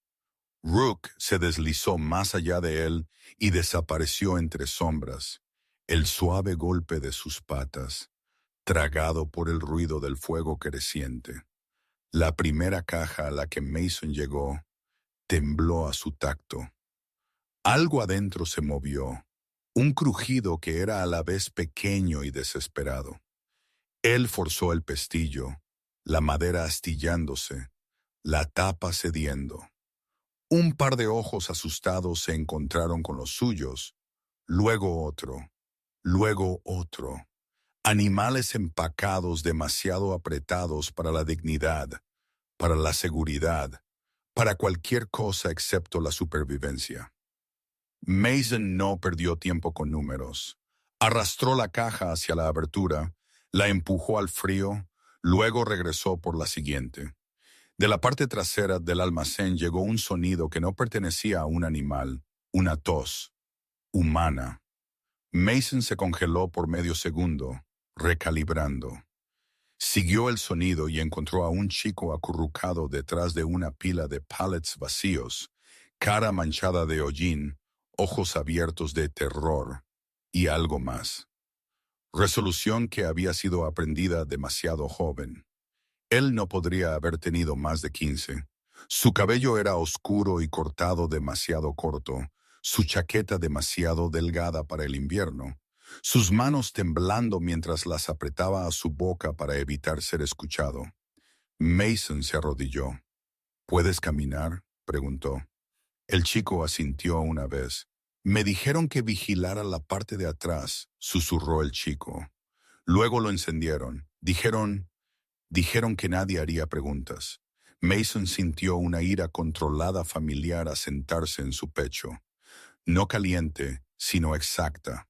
Rook se deslizó más allá de él y desapareció entre sombras, el suave golpe de sus patas, tragado por el ruido del fuego creciente. La primera caja a la que Mason llegó tembló a su tacto. Algo adentro se movió, un crujido que era a la vez pequeño y desesperado. Él forzó el pestillo, la madera astillándose, la tapa cediendo. Un par de ojos asustados se encontraron con los suyos, luego otro, luego otro. Animales empacados demasiado apretados para la dignidad, para la seguridad, para cualquier cosa excepto la supervivencia. Mason no perdió tiempo con números. Arrastró la caja hacia la abertura, la empujó al frío, luego regresó por la siguiente. De la parte trasera del almacén llegó un sonido que no pertenecía a un animal, una tos, humana. Mason se congeló por medio segundo, recalibrando. Siguió el sonido y encontró a un chico acurrucado detrás de una pila de pallets vacíos, cara manchada de hollín, ojos abiertos de terror y algo más. resolución que había sido aprendida demasiado joven. Él no podría haber tenido más de 15. Su cabello era oscuro y cortado demasiado corto, su chaqueta demasiado delgada para el invierno, sus manos temblando mientras las apretaba a su boca para evitar ser escuchado. Mason se arrodilló. ¿Puedes caminar?, preguntó. El chico asintió una vez. Me dijeron que vigilara la parte de atrás, susurró el chico. Luego lo encendieron. Dijeron que nadie haría preguntas. Mason sintió una ira controlada familiar asentarse en su pecho. No caliente, sino exacta.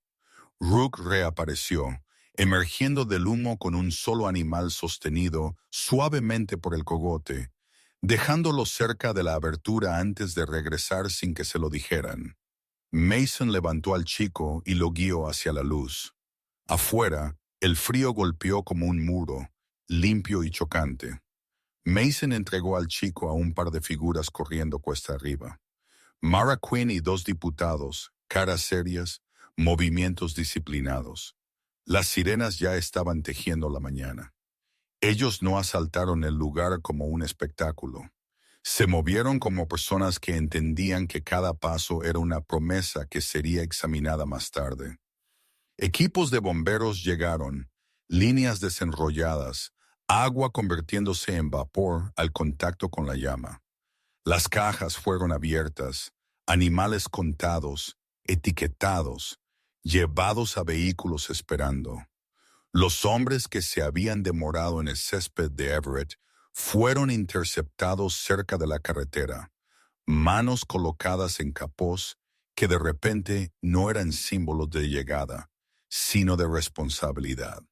Rook reapareció, emergiendo del humo con un solo animal sostenido suavemente por el cogote, dejándolo cerca de la abertura antes de regresar sin que se lo dijeran. Mason levantó al chico y lo guió hacia la luz. Afuera, el frío golpeó como un muro, limpio y chocante. Mason entregó al chico a un par de figuras corriendo cuesta arriba. Mara Quinn y 2 diputados, caras serias, movimientos disciplinados. Las sirenas ya estaban tejiendo la mañana. Ellos no asaltaron el lugar como un espectáculo. Se movieron como personas que entendían que cada paso era una promesa que sería examinada más tarde. Equipos de bomberos llegaron, líneas desenrolladas, agua convirtiéndose en vapor al contacto con la llama. Las cajas fueron abiertas, animales contados, etiquetados, llevados a vehículos esperando. Los hombres que se habían demorado en el césped de Everett fueron interceptados cerca de la carretera, manos colocadas en capós que de repente no eran símbolos de llegada, sino de responsabilidad.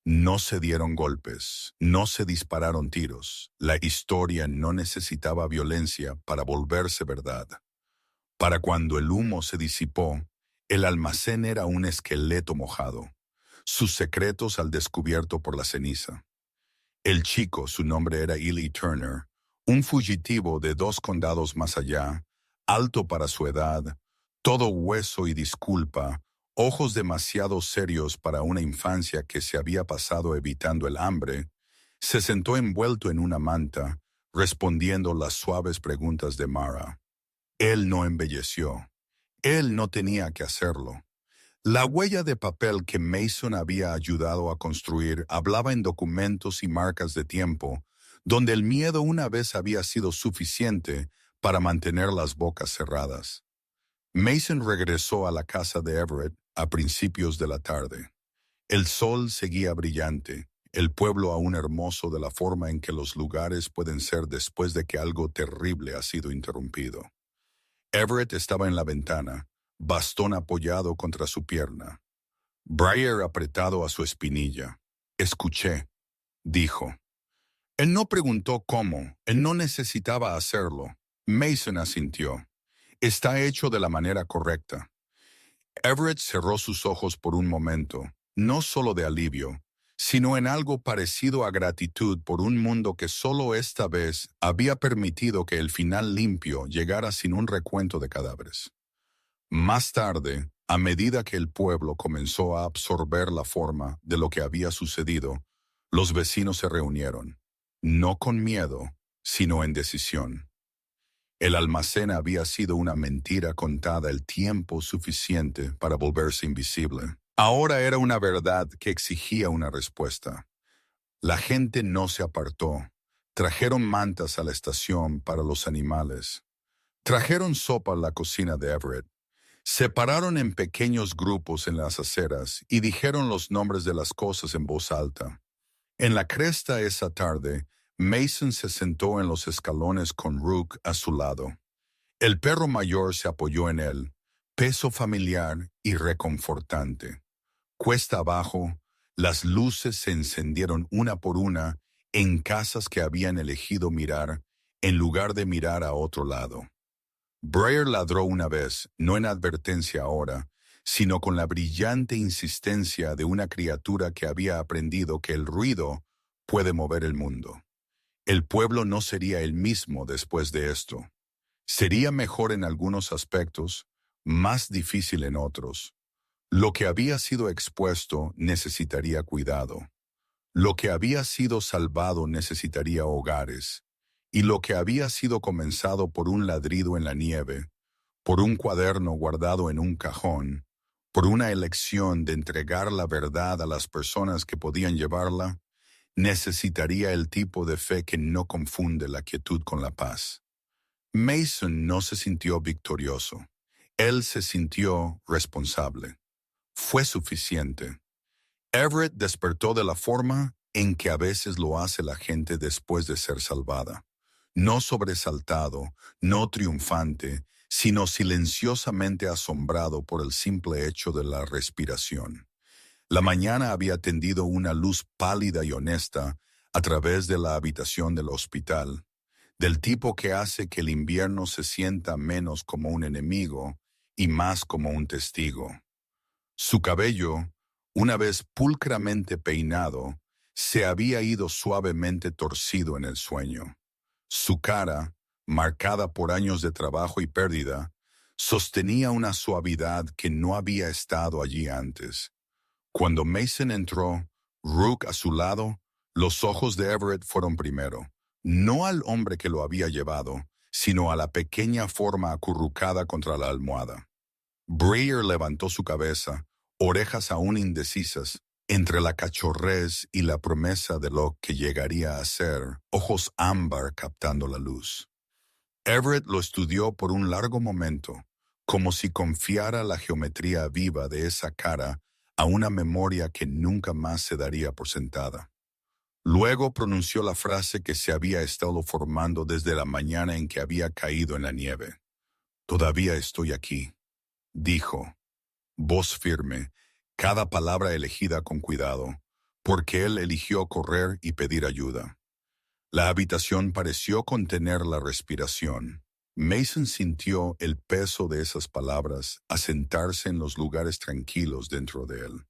No se dieron golpes, no se dispararon tiros. La historia no necesitaba violencia para volverse verdad. Para cuando el humo se disipó, el almacén era un esqueleto mojado, sus secretos al descubierto por la ceniza. El chico, su nombre era Ely Turner, un fugitivo de 2 condados más allá, alto para su edad, todo hueso y disculpa, ojos demasiado serios para una infancia que se había pasado evitando el hambre, se sentó envuelto en una manta, respondiendo las suaves preguntas de Mara. Él no embelleció. Él no tenía que hacerlo. La huella de papel que Mason había ayudado a construir hablaba en documentos y marcas de tiempo, donde el miedo una vez había sido suficiente para mantener las bocas cerradas. Mason regresó a la casa de Everett a principios de la tarde. El sol seguía brillante, el pueblo aún hermoso de la forma en que los lugares pueden ser después de que algo terrible ha sido interrumpido. Everett estaba en la ventana, bastón apoyado contra su pierna. Briar apretado a su espinilla. Escuché, dijo. Él no preguntó cómo, él no necesitaba hacerlo. Mason asintió. Está hecho de la manera correcta. Everett cerró sus ojos por un momento, no solo de alivio, sino en algo parecido a gratitud por un mundo que solo esta vez había permitido que el final limpio llegara sin un recuento de cadáveres. Más tarde, a medida que el pueblo comenzó a absorber la forma de lo que había sucedido, los vecinos se reunieron, no con miedo, sino en decisión. El almacén había sido una mentira contada el tiempo suficiente para volverse invisible. Ahora era una verdad que exigía una respuesta. La gente no se apartó. Trajeron mantas a la estación para los animales. Trajeron sopa a la cocina de Everett. Se pararon en pequeños grupos en las aceras y dijeron los nombres de las cosas en voz alta. En la cresta esa tarde, Mason se sentó en los escalones con Rook a su lado. El perro mayor se apoyó en él, peso familiar y reconfortante. Cuesta abajo, las luces se encendieron una por una en casas que habían elegido mirar en lugar de mirar a otro lado. Briar ladró una vez, no en advertencia ahora, sino con la brillante insistencia de una criatura que había aprendido que el ruido puede mover el mundo. El pueblo no sería el mismo después de esto. Sería mejor en algunos aspectos, más difícil en otros. Lo que había sido expuesto necesitaría cuidado. Lo que había sido salvado necesitaría hogares. Y lo que había sido comenzado por un ladrido en la nieve, por un cuaderno guardado en un cajón, por una elección de entregar la verdad a las personas que podían llevarla, necesitaría el tipo de fe que no confunde la quietud con la paz. Mason no se sintió victorioso. Él se sintió responsable. Fue suficiente. Everett despertó de la forma en que a veces lo hace la gente después de ser salvada. No sobresaltado, no triunfante, sino silenciosamente asombrado por el simple hecho de la respiración. La mañana había tendido una luz pálida y honesta a través de la habitación del hospital, del tipo que hace que el invierno se sienta menos como un enemigo y más como un testigo. Su cabello, una vez pulcramente peinado, se había ido suavemente torcido en el sueño. Su cara, marcada por años de trabajo y pérdida, sostenía una suavidad que no había estado allí antes. Cuando Mason entró, Rook a su lado, los ojos de Everett fueron primero, no al hombre que lo había llevado, sino a la pequeña forma acurrucada contra la almohada. Breer levantó su cabeza, orejas aún indecisas, entre la cachorrez y la promesa de lo que llegaría a ser, ojos ámbar captando la luz. Everett lo estudió por un largo momento, como si confiara la geometría viva de esa cara a una memoria que nunca más se daría por sentada. Luego pronunció la frase que se había estado formando desde la mañana en que había caído en la nieve. «Todavía estoy aquí», dijo, voz firme, cada palabra elegida con cuidado, porque él eligió correr y pedir ayuda. La habitación pareció contener la respiración. Mason sintió el peso de esas palabras asentarse en los lugares tranquilos dentro de él.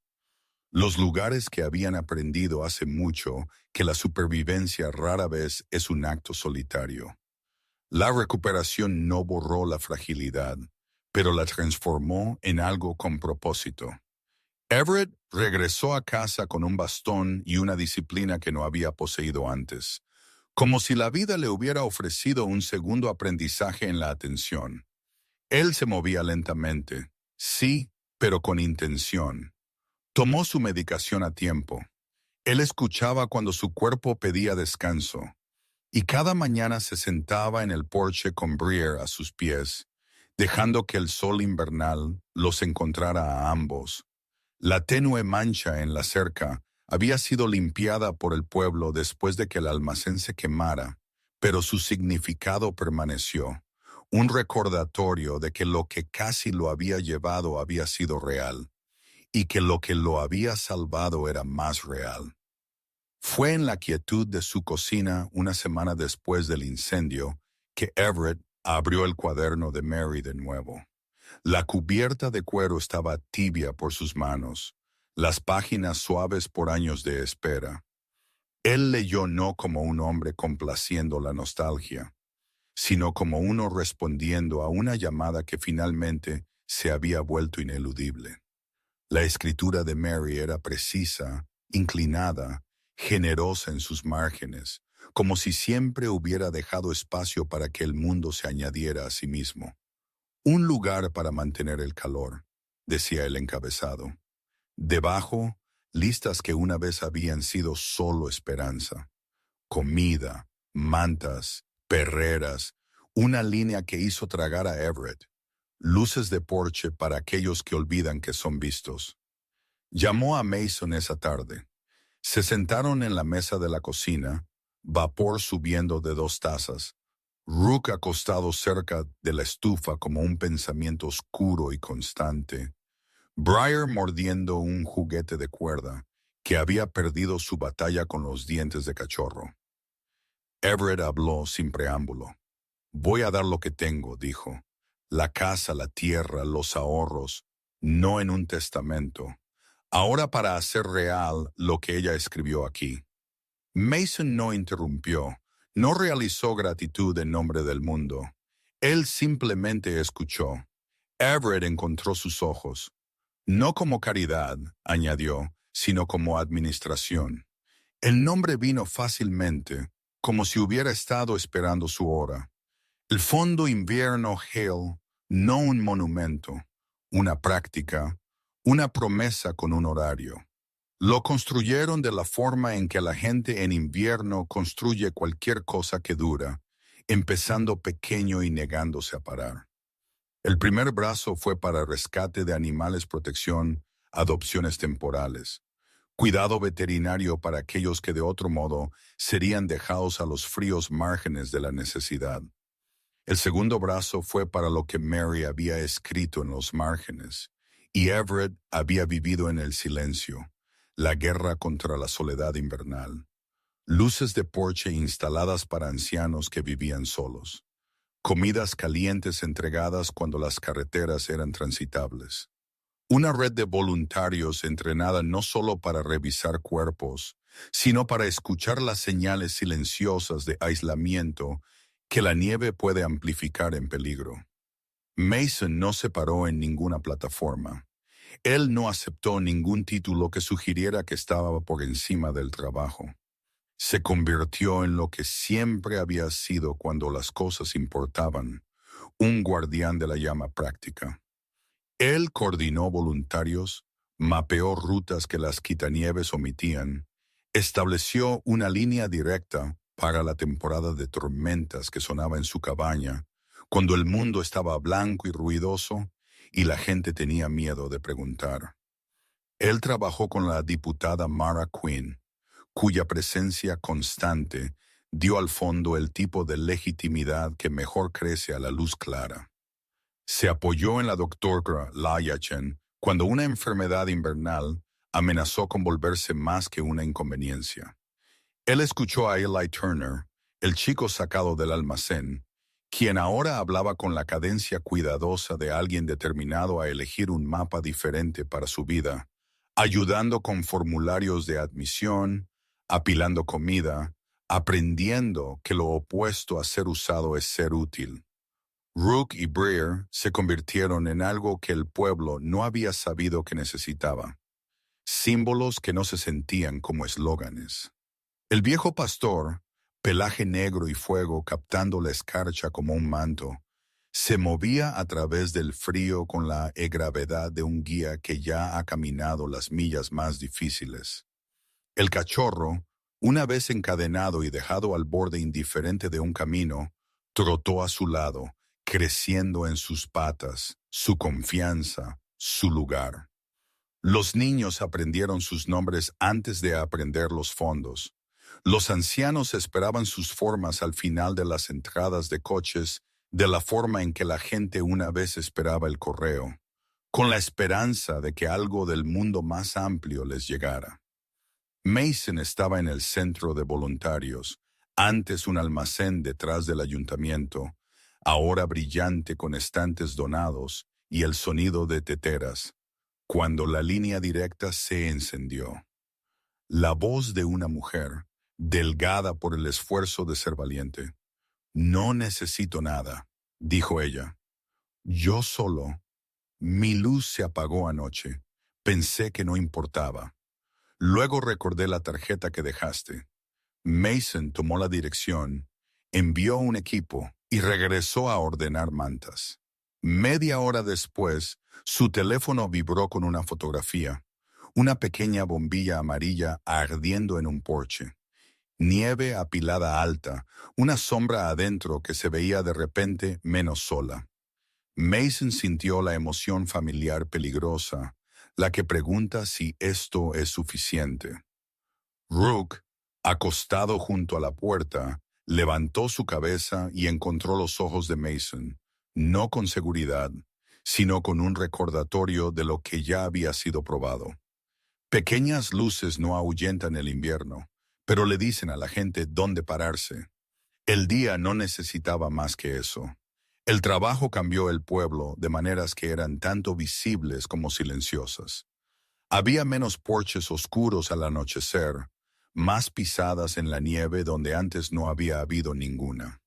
Los lugares que habían aprendido hace mucho que la supervivencia rara vez es un acto solitario. La recuperación no borró la fragilidad, pero la transformó en algo con propósito. Everett regresó a casa con un bastón y una disciplina que no había poseído antes, como si la vida le hubiera ofrecido un segundo aprendizaje en la atención. Él se movía lentamente, sí, pero con intención. Tomó su medicación a tiempo. Él escuchaba cuando su cuerpo pedía descanso, y cada mañana se sentaba en el porche con Breer a sus pies, dejando que el sol invernal los encontrara a ambos. La tenue mancha en la cerca había sido limpiada por el pueblo después de que el almacén se quemara, pero su significado permaneció, un recordatorio de que lo que casi lo había llevado había sido real, y que lo que lo había salvado era más real. Fue en la quietud de su cocina una semana después del incendio que Everett abrió el cuaderno de Mary de nuevo. La cubierta de cuero estaba tibia por sus manos, las páginas suaves por años de espera. Él leyó no como un hombre complaciendo la nostalgia, sino como uno respondiendo a una llamada que finalmente se había vuelto ineludible. La escritura de Mary era precisa, inclinada, generosa en sus márgenes, como si siempre hubiera dejado espacio para que el mundo se añadiera a sí mismo. Un lugar para mantener el calor, decía el encabezado. Debajo, listas que una vez habían sido solo esperanza. Comida, mantas, perreras, una línea que hizo tragar a Everett. Luces de porche para aquellos que olvidan que son vistos. Llamó a Mason esa tarde. Se sentaron en la mesa de la cocina, vapor subiendo de 2 tazas, Rook acostado cerca de la estufa como un pensamiento oscuro y constante, Breer mordiendo un juguete de cuerda que había perdido su batalla con los dientes de cachorro. Everett habló sin preámbulo. «Voy a dar lo que tengo», dijo. «La casa, la tierra, los ahorros, no en un testamento. Ahora para hacer real lo que ella escribió aquí». Mason no interrumpió, no realizó gratitud en nombre del mundo. Él simplemente escuchó. Everett encontró sus ojos. No como caridad, añadió, sino como administración. El nombre vino fácilmente, como si hubiera estado esperando su hora. El Fondo Invierno Hale, no un monumento, una práctica, una promesa con un horario. Lo construyeron de la forma en que la gente en invierno construye cualquier cosa que dura, empezando pequeño y negándose a parar. El primer brazo fue para rescate de animales, protección, adopciones temporales, cuidado veterinario para aquellos que de otro modo serían dejados a los fríos márgenes de la necesidad. El segundo brazo fue para lo que Mary había escrito en los márgenes, y Everett había vivido en el silencio, la guerra contra la soledad invernal. Luces de porche instaladas para ancianos que vivían solos. Comidas calientes entregadas cuando las carreteras eran transitables. Una red de voluntarios entrenada no solo para revisar cuerpos, sino para escuchar las señales silenciosas de aislamiento que la nieve puede amplificar en peligro. Mason no se paró en ninguna plataforma. Él no aceptó ningún título que sugiriera que estaba por encima del trabajo. Se convirtió en lo que siempre había sido cuando las cosas importaban, un guardián de la llama práctica. Él coordinó voluntarios, mapeó rutas que las quitanieves omitían, estableció una línea directa para la temporada de tormentas que sonaba en su cabaña, cuando el mundo estaba blanco y ruidoso y la gente tenía miedo de preguntar. Él trabajó con la diputada Mara Quinn, cuya presencia constante dio al fondo el tipo de legitimidad que mejor crece a la luz clara. Se apoyó en la doctora Layachen cuando una enfermedad invernal amenazó con volverse más que una inconveniencia. Él escuchó a Eli Turner, el chico sacado del almacén, quien ahora hablaba con la cadencia cuidadosa de alguien determinado a elegir un mapa diferente para su vida, ayudando con formularios de admisión, apilando comida, aprendiendo que lo opuesto a ser usado es ser útil. Rook y Breer se convirtieron en algo que el pueblo no había sabido que necesitaba, símbolos que no se sentían como eslóganes. El viejo pastor, pelaje negro y fuego captando la escarcha como un manto, se movía a través del frío con la gravedad de un guía que ya ha caminado las millas más difíciles. El cachorro, una vez encadenado y dejado al borde indiferente de un camino, trotó a su lado, creciendo en sus patas, su confianza, su lugar. Los niños aprendieron sus nombres antes de aprender los fondos. Los ancianos esperaban sus formas al final de las entradas de coches, de la forma en que la gente una vez esperaba el correo, con la esperanza de que algo del mundo más amplio les llegara. Mason estaba en el centro de voluntarios, antes un almacén detrás del ayuntamiento, ahora brillante con estantes donados y el sonido de teteras, cuando la línea directa se encendió. La voz de una mujer, delgada por el esfuerzo de ser valiente. «No necesito nada», dijo ella. «Yo solo. Mi luz se apagó anoche. Pensé que no importaba. Luego recordé la tarjeta que dejaste». Mason tomó la dirección, envió un equipo y regresó a ordenar mantas. Media hora después, su teléfono vibró con una fotografía, una pequeña bombilla amarilla ardiendo en un porche. Nieve apilada alta, una sombra adentro que se veía de repente menos sola. Mason sintió la emoción familiar peligrosa, la que pregunta si esto es suficiente. Rook, acostado junto a la puerta, levantó su cabeza y encontró los ojos de Mason, no con seguridad, sino con un recordatorio de lo que ya había sido probado. Pequeñas luces no ahuyentan el invierno, pero le dicen a la gente dónde pararse. El día no necesitaba más que eso. El trabajo cambió el pueblo de maneras que eran tanto visibles como silenciosas. Había menos porches oscuros al anochecer, más pisadas en la nieve donde antes no había habido ninguna.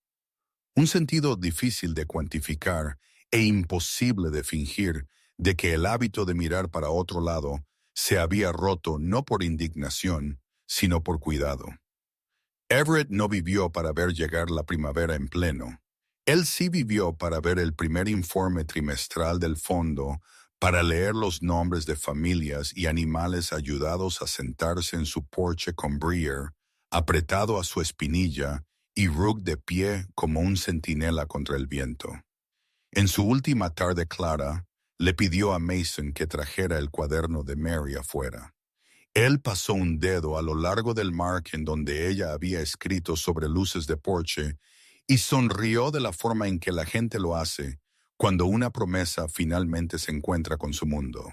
Un sentido difícil de cuantificar e imposible de fingir de que el hábito de mirar para otro lado se había roto no por indignación, sino por cuidado. Everett no vivió para ver llegar la primavera en pleno. Él sí vivió para ver el primer informe trimestral del fondo, para leer los nombres de familias y animales ayudados a sentarse en su porche con Breer, apretado a su espinilla, y Rook de pie como un centinela contra el viento. En su última tarde clara, le pidió a Mason que trajera el cuaderno de Mary afuera. Él pasó un dedo a lo largo del margen donde ella había escrito sobre luces de porche y sonrió de la forma en que la gente lo hace cuando una promesa finalmente se encuentra con su mundo.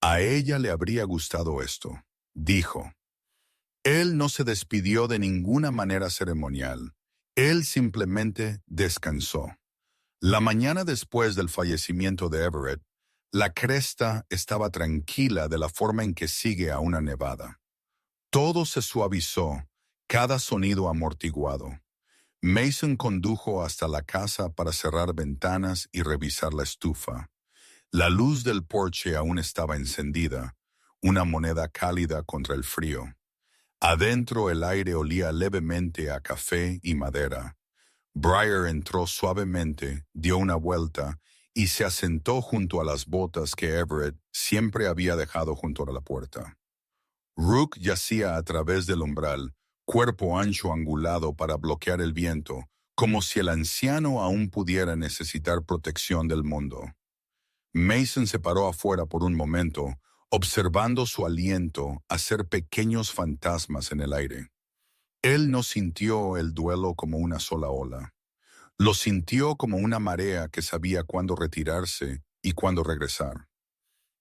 A ella le habría gustado esto, dijo. Él no se despidió de ninguna manera ceremonial. Él simplemente descansó. La mañana después del fallecimiento de Everett, la cresta estaba tranquila de la forma en que sigue a una nevada. Todo se suavizó, cada sonido amortiguado. Mason condujo hasta la casa para cerrar ventanas y revisar la estufa. La luz del porche aún estaba encendida, una moneda cálida contra el frío. Adentro el aire olía levemente a café y madera. Breer entró suavemente, dio una vuelta y se asentó junto a las botas que Everett siempre había dejado junto a la puerta. Rook yacía a través del umbral, cuerpo ancho angulado para bloquear el viento, como si el anciano aún pudiera necesitar protección del mundo. Mason se paró afuera por un momento, observando su aliento hacer pequeños fantasmas en el aire. Él no sintió el duelo como una sola ola. Lo sintió como una marea que sabía cuándo retirarse y cuándo regresar.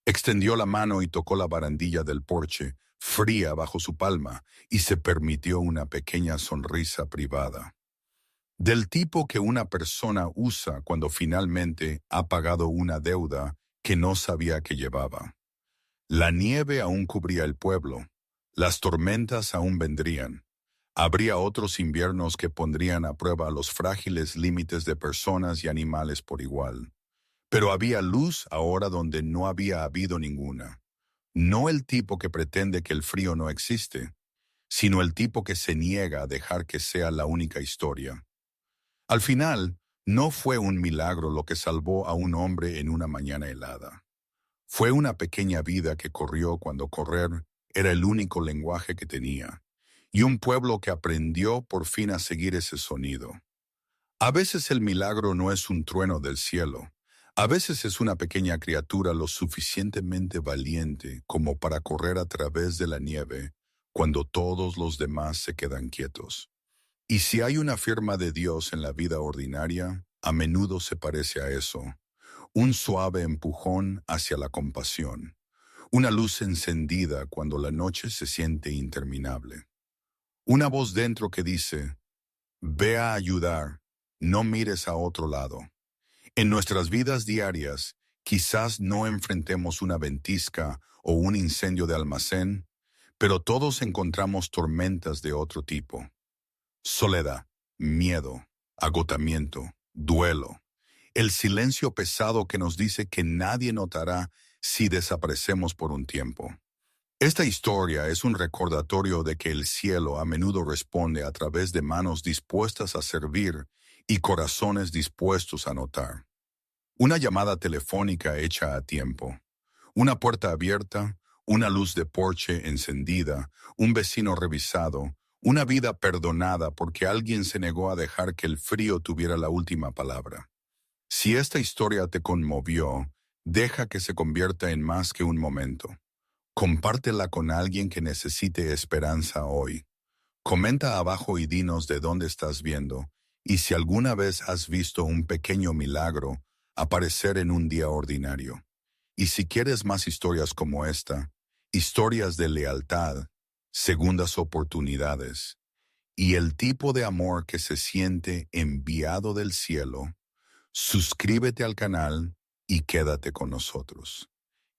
Extendió la mano y tocó la barandilla del porche, fría bajo su palma, y se permitió una pequeña sonrisa privada. Del tipo que una persona usa cuando finalmente ha pagado una deuda que no sabía que llevaba. La nieve aún cubría el pueblo. Las tormentas aún vendrían. Habría otros inviernos que pondrían a prueba los frágiles límites de personas y animales por igual. Pero había luz ahora donde no había habido ninguna. No el tipo que pretende que el frío no existe, sino el tipo que se niega a dejar que sea la única historia. Al final, no fue un milagro lo que salvó a un hombre en una mañana helada. Fue una pequeña vida que corrió cuando correr era el único lenguaje que tenía, y un pueblo que aprendió por fin a seguir ese sonido. A veces el milagro no es un trueno del cielo. A veces es una pequeña criatura lo suficientemente valiente como para correr a través de la nieve cuando todos los demás se quedan quietos. Y si hay una firma de Dios en la vida ordinaria, a menudo se parece a eso. Un suave empujón hacia la compasión. Una luz encendida cuando la noche se siente interminable. Una voz dentro que dice, ve a ayudar, no mires a otro lado. En nuestras vidas diarias, quizás no enfrentemos una ventisca o un incendio de almacén, pero todos encontramos tormentas de otro tipo. Soledad, miedo, agotamiento, duelo. El silencio pesado que nos dice que nadie notará si desaparecemos por un tiempo. Esta historia es un recordatorio de que el cielo a menudo responde a través de manos dispuestas a servir y corazones dispuestos a notar. Una llamada telefónica hecha a tiempo, una puerta abierta, una luz de porche encendida, un vecino revisado, una vida perdonada porque alguien se negó a dejar que el frío tuviera la última palabra. Si esta historia te conmovió, deja que se convierta en más que un momento. Compártela con alguien que necesite esperanza hoy. Comenta abajo y dinos de dónde estás viendo, y si alguna vez has visto un pequeño milagro aparecer en un día ordinario. Y si quieres más historias como esta, historias de lealtad, segundas oportunidades, y el tipo de amor que se siente enviado del cielo, suscríbete al canal y quédate con nosotros.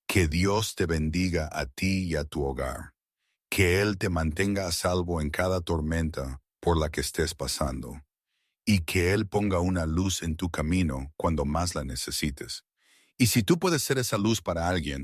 Que Dios te bendiga a ti y a tu hogar. Que Él te mantenga a salvo en cada tormenta por la que estés pasando. Y que Él ponga una luz en tu camino cuando más la necesites. Y si tú puedes ser esa luz para alguien,